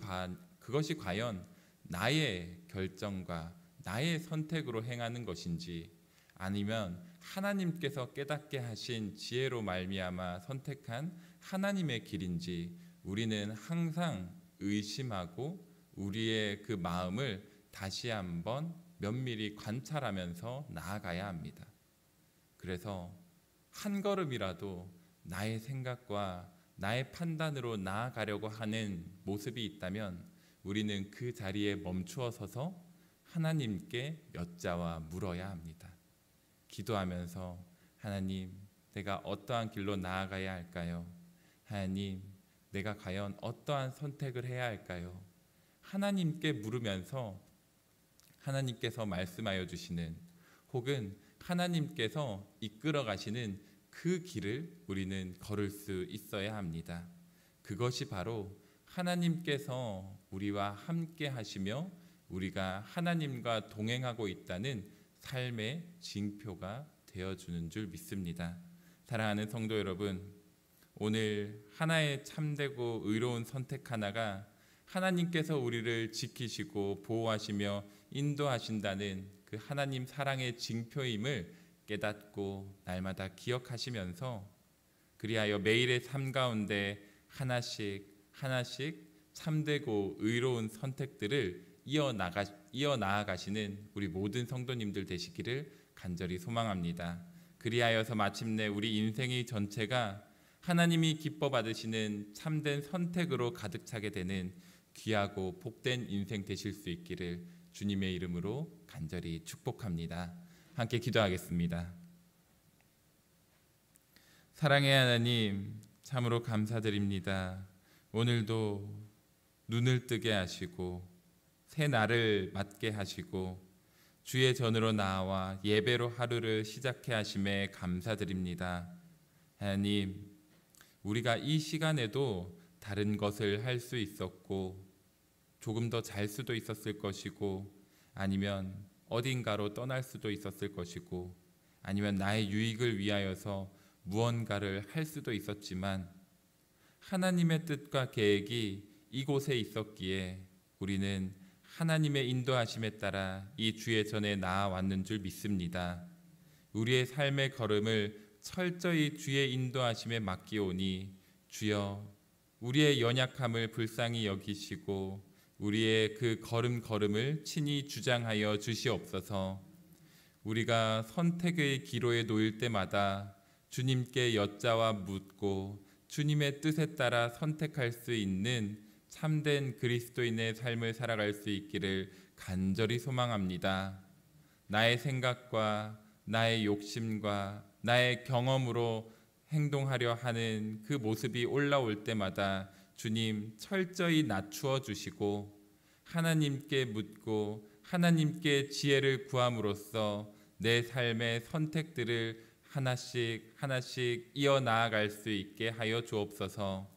과연 나의 결정과 나의 선택으로 행하는 것인지, 아니면 하나님께서 깨닫게 하신 지혜로 말미암아 선택한 하나님의 길인지, 우리는 항상 의심하고 우리의 그 마음을 다시 한번 면밀히 관찰하면서 나아가야 합니다. 그래서 한 걸음이라도 나의 생각과 나의 판단으로 나아가려고 하는 모습이 있다면 우리는 그 자리에 멈추어 서서 하나님께 여짜와 물어야 합니다. 기도하면서 하나님, 내가 어떠한 길로 나아가야 할까요? 하나님, 내가 과연 어떠한 선택을 해야 할까요? 하나님께 물으면서 하나님께서 말씀하여 주시는, 혹은 하나님께서 이끌어 가시는 그 길을 우리는 걸을 수 있어야 합니다. 그것이 바로 하나님께서 우리와 함께 하시며 우리가 하나님과 동행하고 있다는 삶의 징표가 되어주는 줄 믿습니다. 사랑하는 성도 여러분, 오늘 하나의 참되고 의로운 선택 하나가 하나님께서 우리를 지키시고 보호하시며 인도하신다는 그 하나님 사랑의 징표임을 깨닫고 날마다 기억하시면서, 그리하여 매일의 삶 가운데 하나씩 참되고 의로운 선택들을 이어나아가시는 우리 모든 성도님들 되시기를 간절히 소망합니다. 그리하여서 마침내 우리 인생의 전체가 하나님이 기뻐 받으시는 참된 선택으로 가득 차게 되는 귀하고 복된 인생 되실 수 있기를 주님의 이름으로 간절히 축복합니다. 함께 기도하겠습니다. 사랑의 하나님, 참으로 감사드립니다. 오늘도 눈을 뜨게 하시고 새 날을 맞게 하시고 주의 전으로 나와 예배로 하루를 시작해 하심에 감사드립니다. 하나님, 우리가 이 시간에도 다른 것을 할 수 있었고 조금 더 잘 수도 있었을 것이고, 아니면 어딘가로 떠날 수도 있었을 것이고, 아니면 나의 유익을 위하여서 무언가를 할 수도 있었지만 하나님의 뜻과 계획이 이곳에 있었기에 우리는 하나님의 인도하심에 따라 이 주의 전에 나아왔는 줄 믿습니다. 우리의 삶의 걸음을 철저히 주의 인도하심에 맡기오니 주여, 우리의 연약함을 불쌍히 여기시고 우리의 그 걸음을 친히 주장하여 주시옵소서. 우리가 선택의 기로에 놓일 때마다 주님께 여짜와 묻고 주님의 뜻에 따라 선택할 수 있는 참된 그리스도인의 삶을 살아갈 수 있기를 간절히 소망합니다. 나의 생각과 나의 욕심과 나의 경험으로 행동하려 하는 그 모습이 올라올 때마다 주님 철저히 낮추어 주시고 하나님께 묻고 하나님께 지혜를 구함으로써 내 삶의 선택들을 하나씩 이어나아갈 수 있게 하여 주옵소서.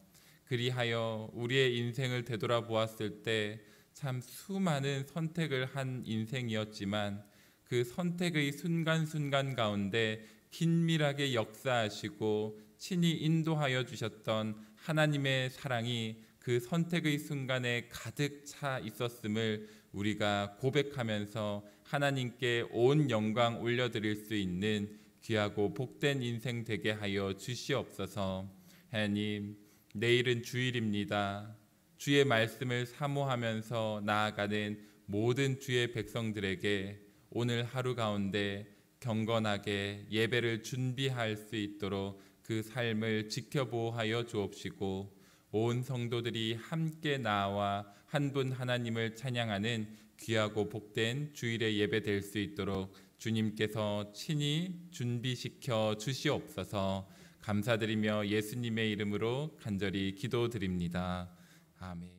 그리하여 우리의 인생을 되돌아보았을 때 참 수많은 선택을 한 인생이었지만 그 선택의 순간순간 가운데 긴밀하게 역사하시고 친히 인도하여 주셨던 하나님의 사랑이 그 선택의 순간에 가득 차 있었음을 우리가 고백하면서 하나님께 온 영광 올려드릴 수 있는 귀하고 복된 인생 되게 하여 주시옵소서. 하나님, 내일은 주일입니다. 주의 말씀을 사모하면서 나아가는 모든 주의 백성들에게 오늘 하루 가운데 경건하게 예배를 준비할 수 있도록 그 삶을 지켜보호하여 주옵시고, 온 성도들이 함께 나와 한 분 하나님을 찬양하는 귀하고 복된 주일의 예배 될 수 있도록 주님께서 친히 준비시켜 주시옵소서. 감사드리며 예수님의 이름으로 간절히 기도드립니다. 아멘.